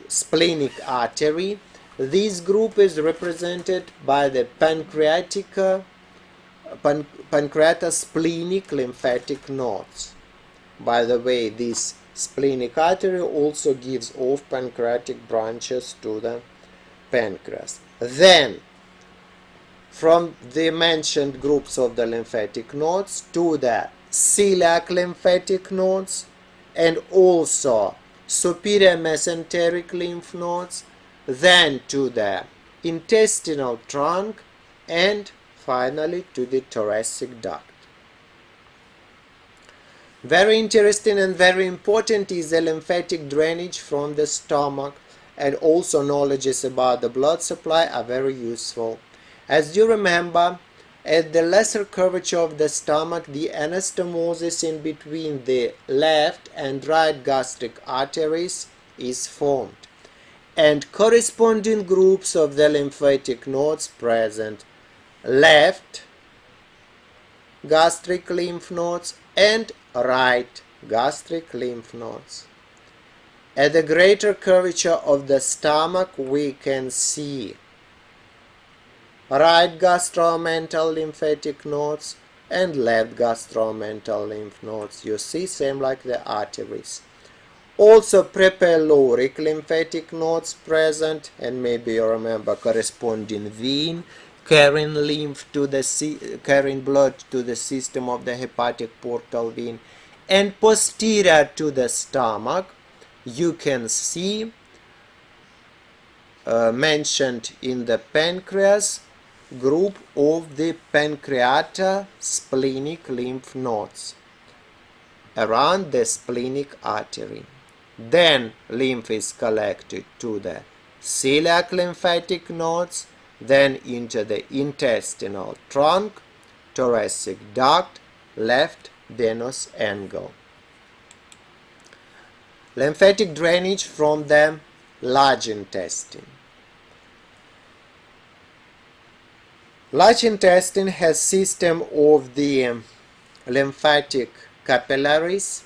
splenic artery. This group is represented by the pancreatosplenic lymphatic nodes. By the way, this splenic artery also gives off pancreatic branches to the pancreas. Then, from the mentioned groups of the lymphatic nodes to the celiac lymphatic nodes, and also superior mesenteric lymph nodes, then to the intestinal trunk, and finally to the thoracic duct. Very interesting and very important is the lymphatic drainage from the stomach, and also knowledges about the blood supply are very useful. As you remember, at the lesser curvature of the stomach, the anastomosis in between the left and right gastric arteries is formed, and corresponding groups of the lymphatic nodes present: left gastric lymph nodes and right gastric lymph nodes. At the greater curvature of the stomach, we can see right gastromental lymphatic nodes and left gastromental lymph nodes. You see, same like the arteries. Also prepyloric lymphatic nodes present, and maybe you remember corresponding vein carrying blood to the system of the hepatic portal vein. And posterior to the stomach, you can see mentioned in the pancreas group of the pancreatosplenic lymph nodes around the splenic artery. Then lymph is collected to the celiac lymphatic nodes, then into the intestinal trunk, thoracic duct, left venous angle. Lymphatic drainage from the large intestine. Large intestine has system of the lymphatic capillaries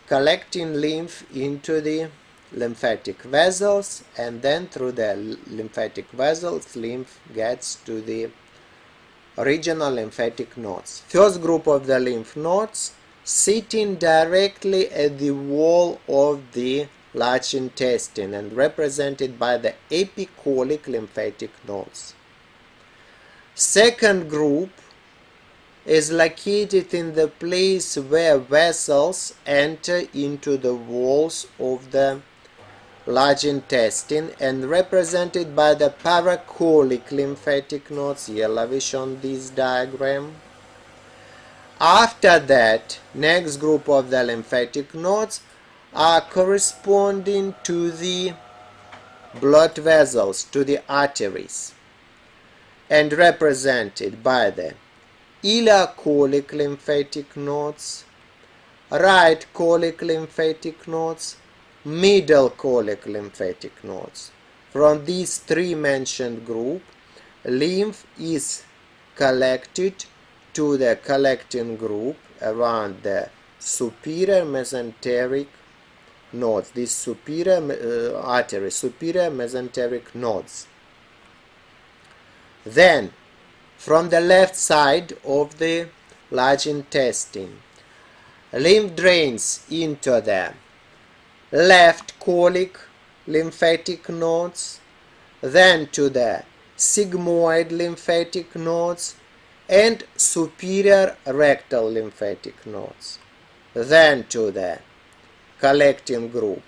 collecting lymph into the lymphatic vessels, and then through the lymphatic vessels lymph gets to the regional lymphatic nodes. First group of the lymph nodes sitting directly at the wall of the large intestine and represented by the epicolic lymphatic nodes. Second group is located in the place where vessels enter into the walls of the large intestine and represented by the paracolic lymphatic nodes, yellowish on this diagram. After that, next group of the lymphatic nodes are corresponding to the blood vessels, to the arteries, and represented by the iliac colic lymphatic nodes, right colic lymphatic nodes, middle colic lymphatic nodes. From these three mentioned group, lymph is collected to the collecting group around the superior mesenteric nodes, these superior arteries, superior mesenteric nodes. Then, from the left side of the large intestine, lymph drains into the left colic lymphatic nodes, then to the sigmoid lymphatic nodes and superior rectal lymphatic nodes, then to the collecting group,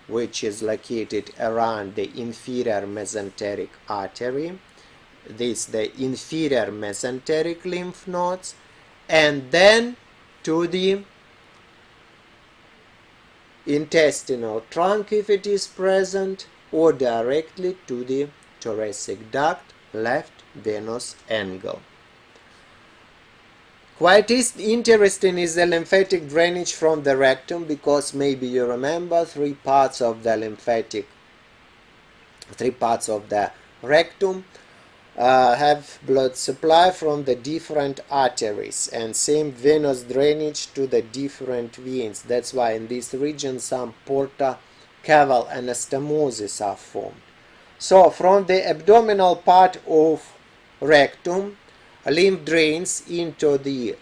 which is located around the inferior mesenteric artery, the inferior mesenteric lymph nodes, and then to the intestinal trunk if it is present, or directly to the thoracic duct, left venous angle. Quite interesting is the lymphatic drainage from the rectum, because maybe you remember three parts of the rectum have blood supply from the different arteries and same venous drainage to the different veins. That's why in this region some porta-caval anastomosis are formed. So from the abdominal part of rectum, lymph drains into the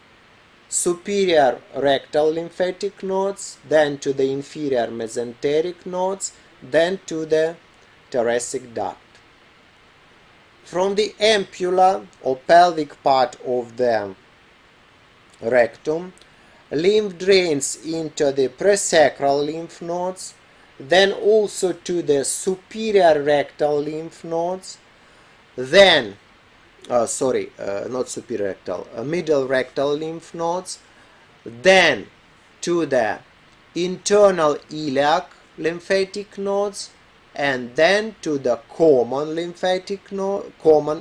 superior rectal lymphatic nodes, then to the inferior mesenteric nodes, then to the thoracic duct. From the ampulla or pelvic part of the rectum, lymph drains into the presacral lymph nodes, then also to the superior rectal lymph nodes, then not superior rectal, middle rectal lymph nodes, then to the internal iliac lymphatic nodes, and then to the common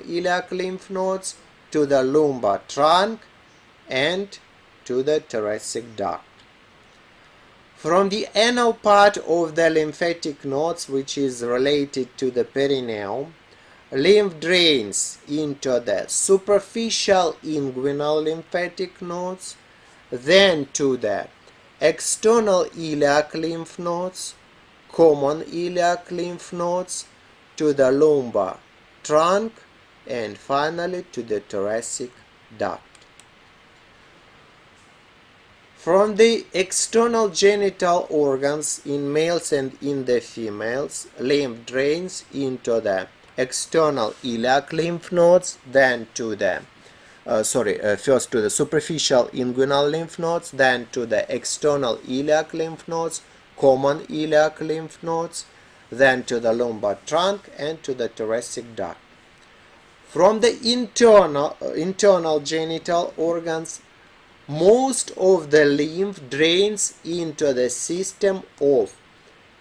iliac lymph nodes, to the lumbar trunk, and to the thoracic duct. From the anal part of the lymphatic nodes, which is related to the perineum, lymph drains into the superficial inguinal lymphatic nodes, then to the external iliac lymph nodes, common iliac lymph nodes, to the lumbar trunk, and finally to the thoracic duct. From the external genital organs in males and in the females, lymph drains into the external iliac lymph nodes, then to the first to the superficial inguinal lymph nodes, then to the external iliac lymph nodes, common iliac lymph nodes, then to the lumbar trunk, and to the thoracic duct. From the internal genital organs, most of the lymph drains into the system of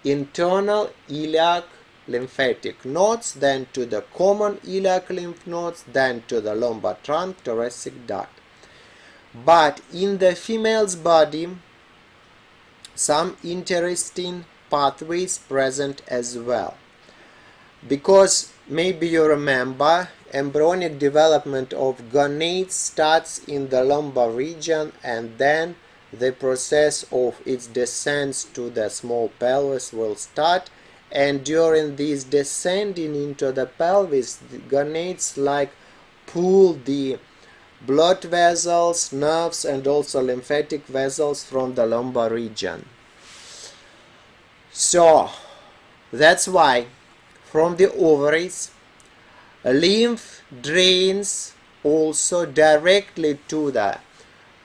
internal iliac lymphatic nodes, then to the common iliac lymph nodes, then to the lumbar trunk, thoracic duct. But in the female's body, some interesting pathways present as well, because maybe you remember embryonic development of gonads starts in the lumbar region, and then the process of its descent to the small pelvis will start, and during this descending into the pelvis, the gonads pull the blood vessels, nerves, and also lymphatic vessels from the lumbar region. So that's why from the ovaries, lymph drains also directly to the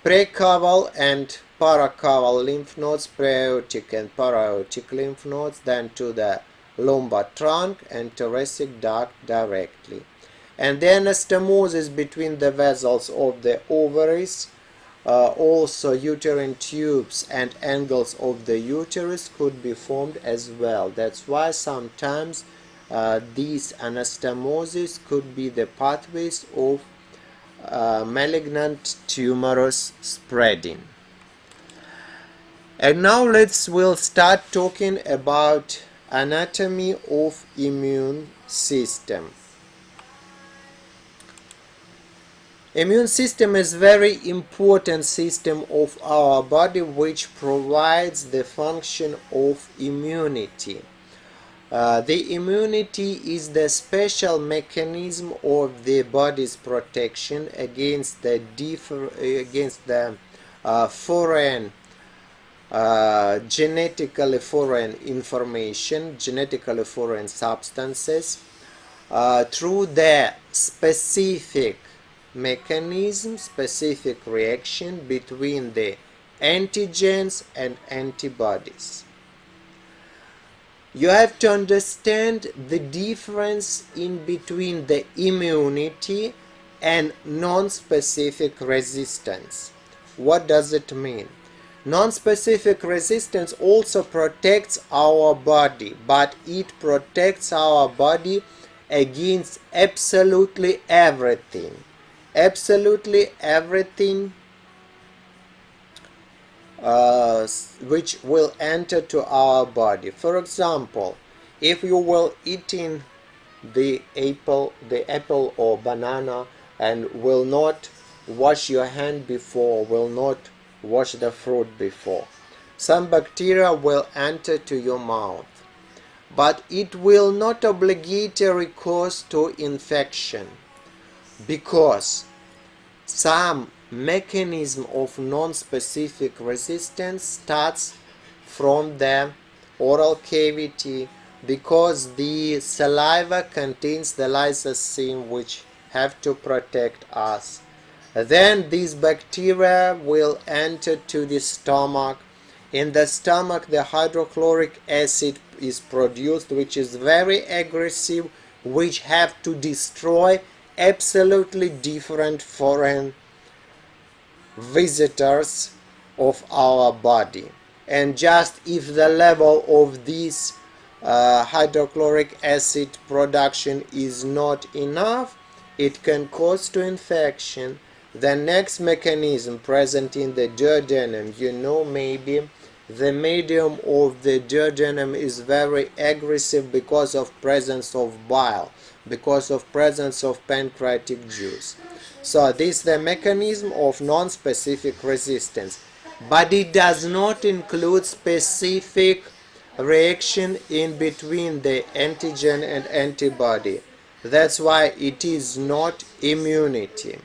precaval and paracaval lymph nodes, preaortic and paraortic lymph nodes, then to the lumbar trunk and thoracic duct directly. And the anastomosis between the vessels of the ovaries Also uterine tubes and angles of the uterus could be formed as well. That's why sometimes these anastomosis could be the pathways of malignant tumorous spreading. And now we'll start talking about anatomy of immune system. Immune system is very important system of our body which provides the function of immunity. The immunity is the special mechanism of the body's protection against the foreign genetically foreign information, genetically foreign substances, through the specific mechanism, specific reaction between the antigens and antibodies. You have to understand the difference in between the immunity and non-specific resistance. What does it mean? Non-specific resistance also protects our body, but it protects our body against absolutely everything. Absolutely everything which will enter to our body. For example, if you will eating the apple or banana and will not wash your hand before, will not wash the fruit before, some bacteria will enter to your mouth, but it will not obligatory cause to infection, because some mechanism of non-specific resistance starts from the oral cavity, because the saliva contains the lysosome which have to protect us. Then these bacteria will enter to the stomach. In the stomach the hydrochloric acid is produced, which is very aggressive, which have to destroy absolutely different foreign visitors of our body. And just if the level of this hydrochloric acid production is not enough, it can cause to infection. The next mechanism present in the duodenum, you know, maybe the medium of the duodenum is very aggressive because of presence of bile, because of presence of pancreatic juice. So this is the mechanism of non-specific resistance, but it does not include specific reaction in between the antigen and antibody. That's why it is not immunity.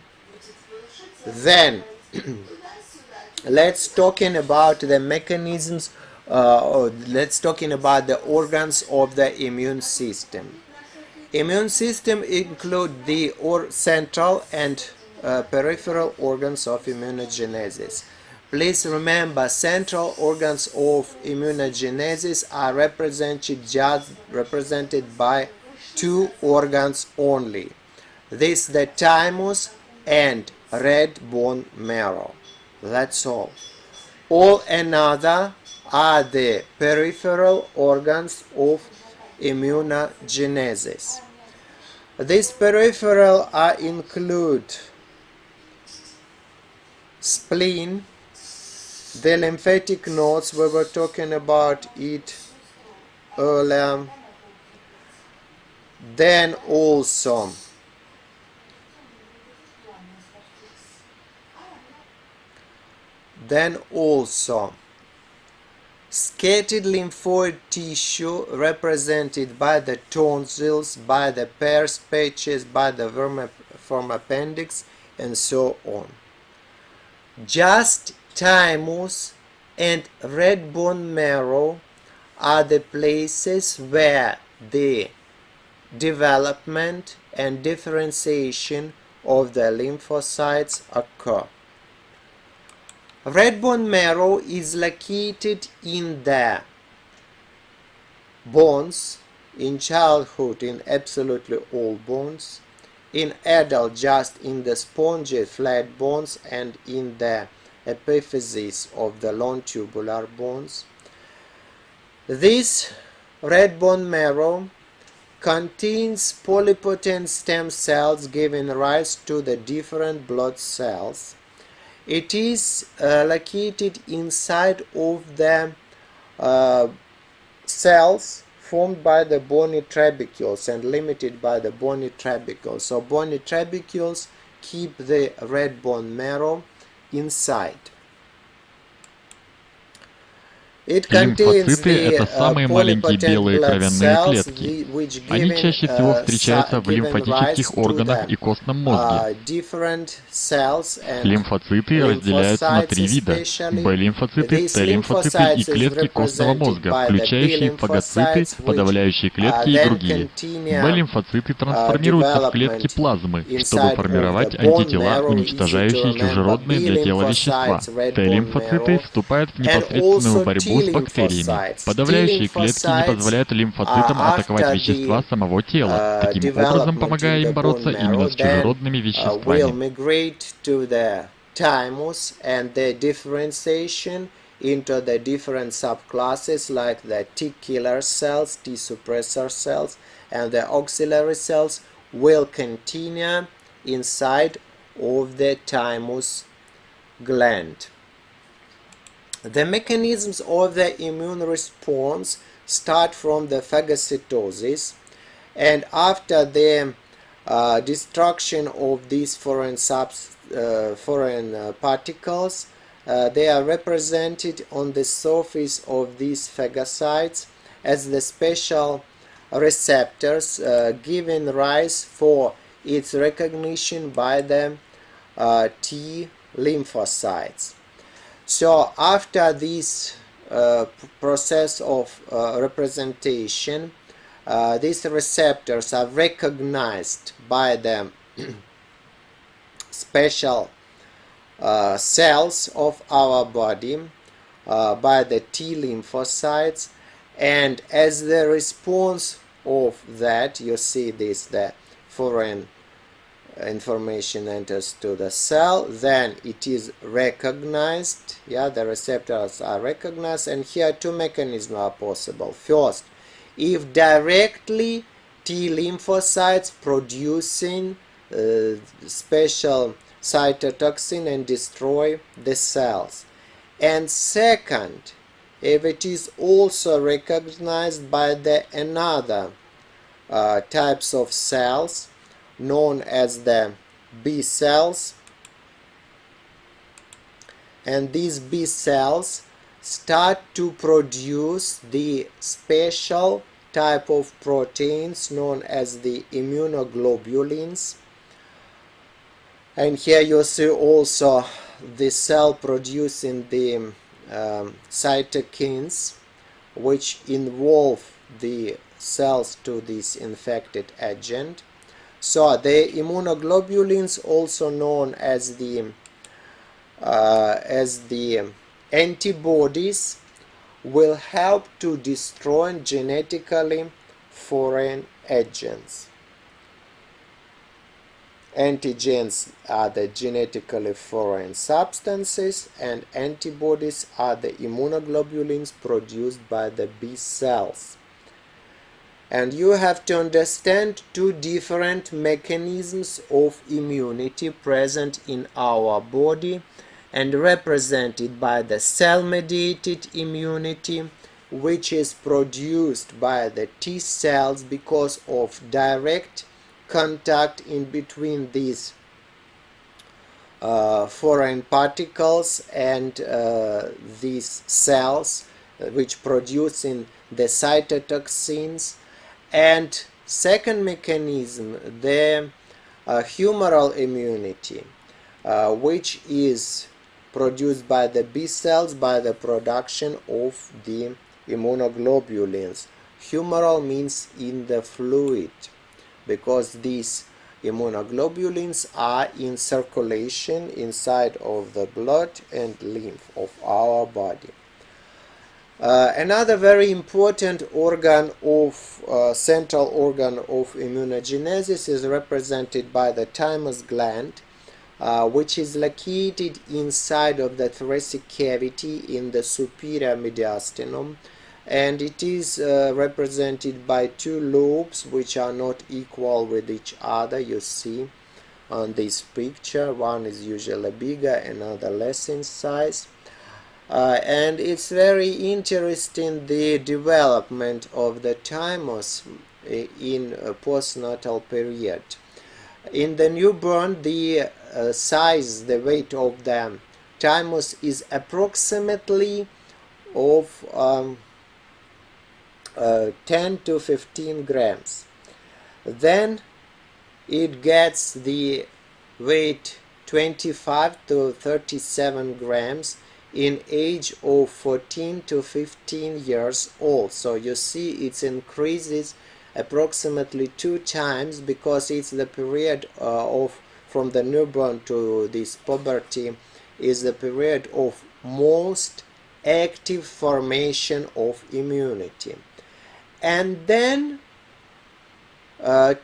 Then let's talking about the mechanisms, let's talking about the organs of the immune system. Immune system include the central and peripheral organs of immunogenesis. Please remember, central organs of immunogenesis are represented by two organs only. This is the thymus and red bone marrow. That's all. All another are the peripheral organs of immunogenesis. These peripheral include spleen, the lymphatic nodes, we were talking about it earlier. Then also scattered lymphoid tissue represented by the tonsils, by the Peyer's patches, by the vermiform appendix, and so on. Just thymus and red bone marrow are the places where the development and differentiation of the lymphocytes occur. Red bone marrow is located in the bones, in childhood in absolutely all bones, in adult just in the spongy flat bones and in the epiphysis of the long tubular bones. This red bone marrow contains polypotent stem cells giving rise to the different blood cells. It is located inside of the cells formed by the bony trabecules and limited by the bony trabecules. So bony trabecules keep the red bone marrow inside. It contains Лимфоциты – это самые маленькие polypotent белые blood кровяные cells клетки. which Они чаще всего встречаются в given rise лимфатических to органах the и костном мозге. different cells and Лимфоциты разделяются на три вида: especially. Б-лимфоциты, These Т-лимфоциты и lymphocytes is клетки костного represented мозга, by the включающие фагоциты, B-lymphocytes, which подавляющие клетки и then другие. continue Б-лимфоциты трансформируются в клетки development плазмы, чтобы inside of формировать the bone антитела, marrow. Easy to уничтожающие remember. чужеродные для тела вещества. B-lymphocytes, red bone Т-лимфоциты marrow, вступают в and непосредственную also борьбу с бактериями. T-lymphocytes. Подавляющие клетки не T-lymphocytes позволяют лимфоцитам атаковать after вещества the самого тела, таким образом development помогая in the им бороться bone именно marrow с then чужеродными will веществами. migrate to the thymus, and the differentiation into the different subclasses like the T killer cells, T suppressor cells, and the auxiliary cells will continue inside of the thymus gland. The mechanisms of the immune response start from the phagocytosis, and after the destruction of these foreign particles, they are represented on the surface of these phagocytes as the special receptors, giving rise for its recognition by the T lymphocytes. So after this process of representation, these receptors are recognized by the special cells of our body, by the T lymphocytes, and as the response of that, you see this, the foreign information enters to the cell, then it is recognized, the receptors are recognized, and here two mechanisms are possible. First, if directly T lymphocytes producing special cytotoxin and destroy the cells, and second, if it is also recognized by the another types of cells known as the B cells, and these B cells start to produce the special type of proteins known as the immunoglobulins. And here you see also the cell producing the cytokines, which involve the cells to this infected agent. So the immunoglobulins, also known as the antibodies, will help to destroy genetically foreign agents. Antigens are the genetically foreign substances, and antibodies are the immunoglobulins produced by the B cells. And you have to understand two different mechanisms of immunity present in our body and represented by the cell-mediated immunity, which is produced by the T cells because of direct contact in between these foreign particles and these cells, which producing the cytotoxins. And second mechanism, the humoral immunity, which is produced by the B cells by the production of the immunoglobulins. Humoral means in the fluid, because these immunoglobulins are in circulation inside of the blood and lymph of our body. Another very important organ of central organ of immunogenesis is represented by the thymus gland, which is located inside of the thoracic cavity in the superior mediastinum, and it is represented by two lobes which are not equal with each other. You see on this picture, one is usually bigger, another less in size. And it's very interesting, the development of the thymus in a postnatal period. In the newborn, the size, the weight of the thymus is approximately of 10 to 15 grams. Then it gets the weight 25 to 37 grams in age of 14 to 15 years old. So you see it increases approximately 2 times, because it's the period of from the newborn to this puberty is the period of most active formation of immunity. And then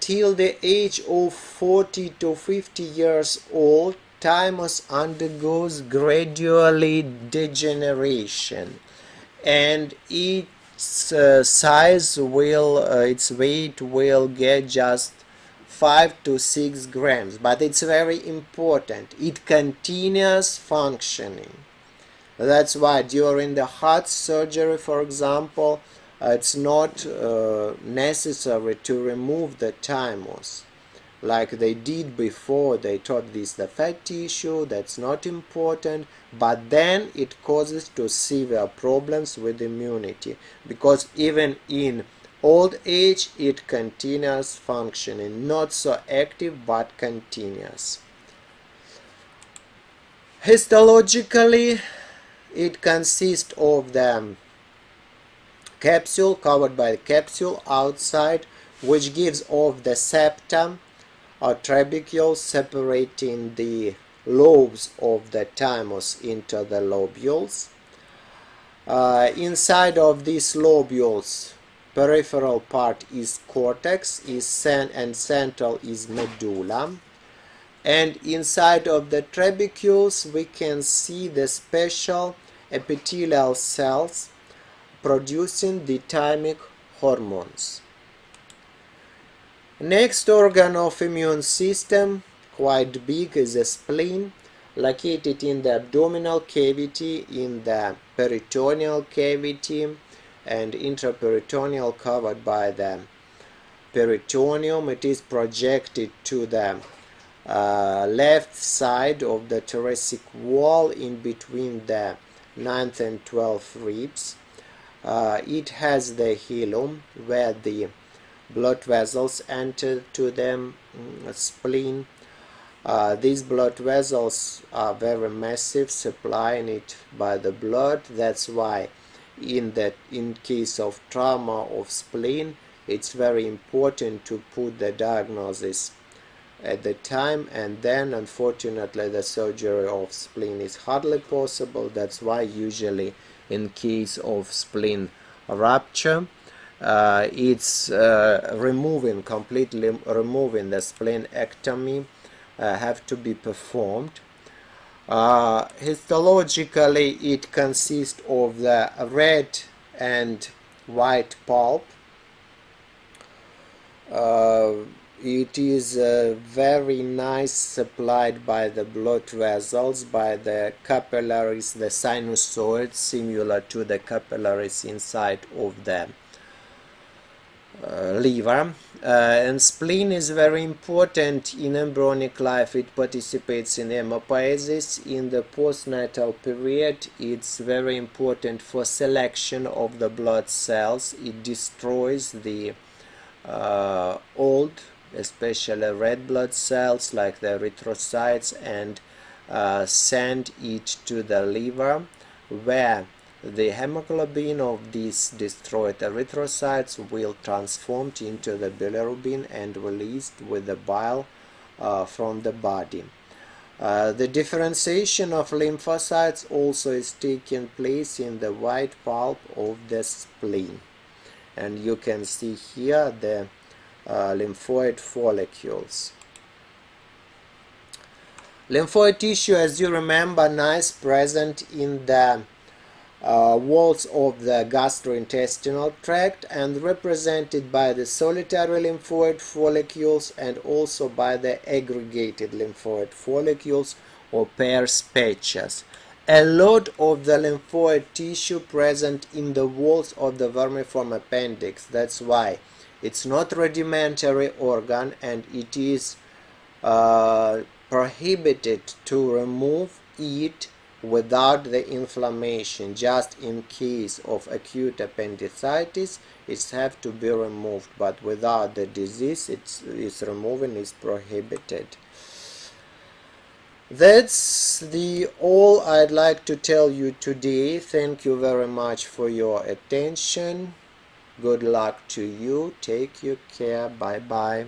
till the age of 40 to 50 years old, thymus undergoes gradually degeneration, and its size will, its weight will get just 5 to 6 grams. But it's very important, it continues functioning. That's why during the heart surgery, for example, it's not necessary to remove the thymus like they did before. They thought this is the fat tissue, that's not important, but then it causes to severe problems with immunity, because even in old age it continues functioning, not so active but continuous. Histologically, it consists of the capsule, covered by the capsule outside, which gives off the septum or trabecules separating the lobes of the thymus into the lobules. Inside of these lobules, peripheral part is cortex, and central is medulla. And inside of the trabecules we can see the special epithelial cells producing the thymic hormones. Next organ of immune system, quite big, is the spleen, located in the abdominal cavity, in the peritoneal cavity, and intraperitoneal, covered by the peritoneum. It is projected to the left side of the thoracic wall, in between the 9th and 12th ribs. It has the hilum, where the blood vessels enter to the spleen. These blood vessels are very massive, supplying it by the blood. That's why in case of trauma of spleen, it's very important to put the diagnosis at the time, and then unfortunately the surgery of spleen is hardly possible. That's why usually in case of spleen rupture, it's completely removing the splenectomy have to be performed. Histologically, it consists of the red and white pulp. It is very nice supplied by the blood vessels, by the capillaries, the sinusoids, similar to the capillaries inside of the liver. And spleen is very important in embryonic life. It participates in hematopoiesis. In the postnatal period, it's very important for selection of the blood cells. It destroys the old, especially red blood cells like the erythrocytes, and send it to the liver, where the hemoglobin of these destroyed erythrocytes will transform into the bilirubin and released with the bile from the body. The differentiation of lymphocytes also is taking place in the white pulp of the spleen, and you can see here the lymphoid follicles. Lymphoid tissue, as you remember, nice present in the walls of the gastrointestinal tract and represented by the solitary lymphoid follicles and also by the aggregated lymphoid follicles or pairs patches. A lot of the lymphoid tissue present in the walls of the vermiform appendix. That's why it's not rudimentary organ and it is prohibited to remove it without the inflammation. Just in case of acute appendicitis it has to be removed, but without the disease its removing is prohibited. That's all I'd like to tell you today. Thank you very much for your attention. Good luck to you. Take your care. Bye bye.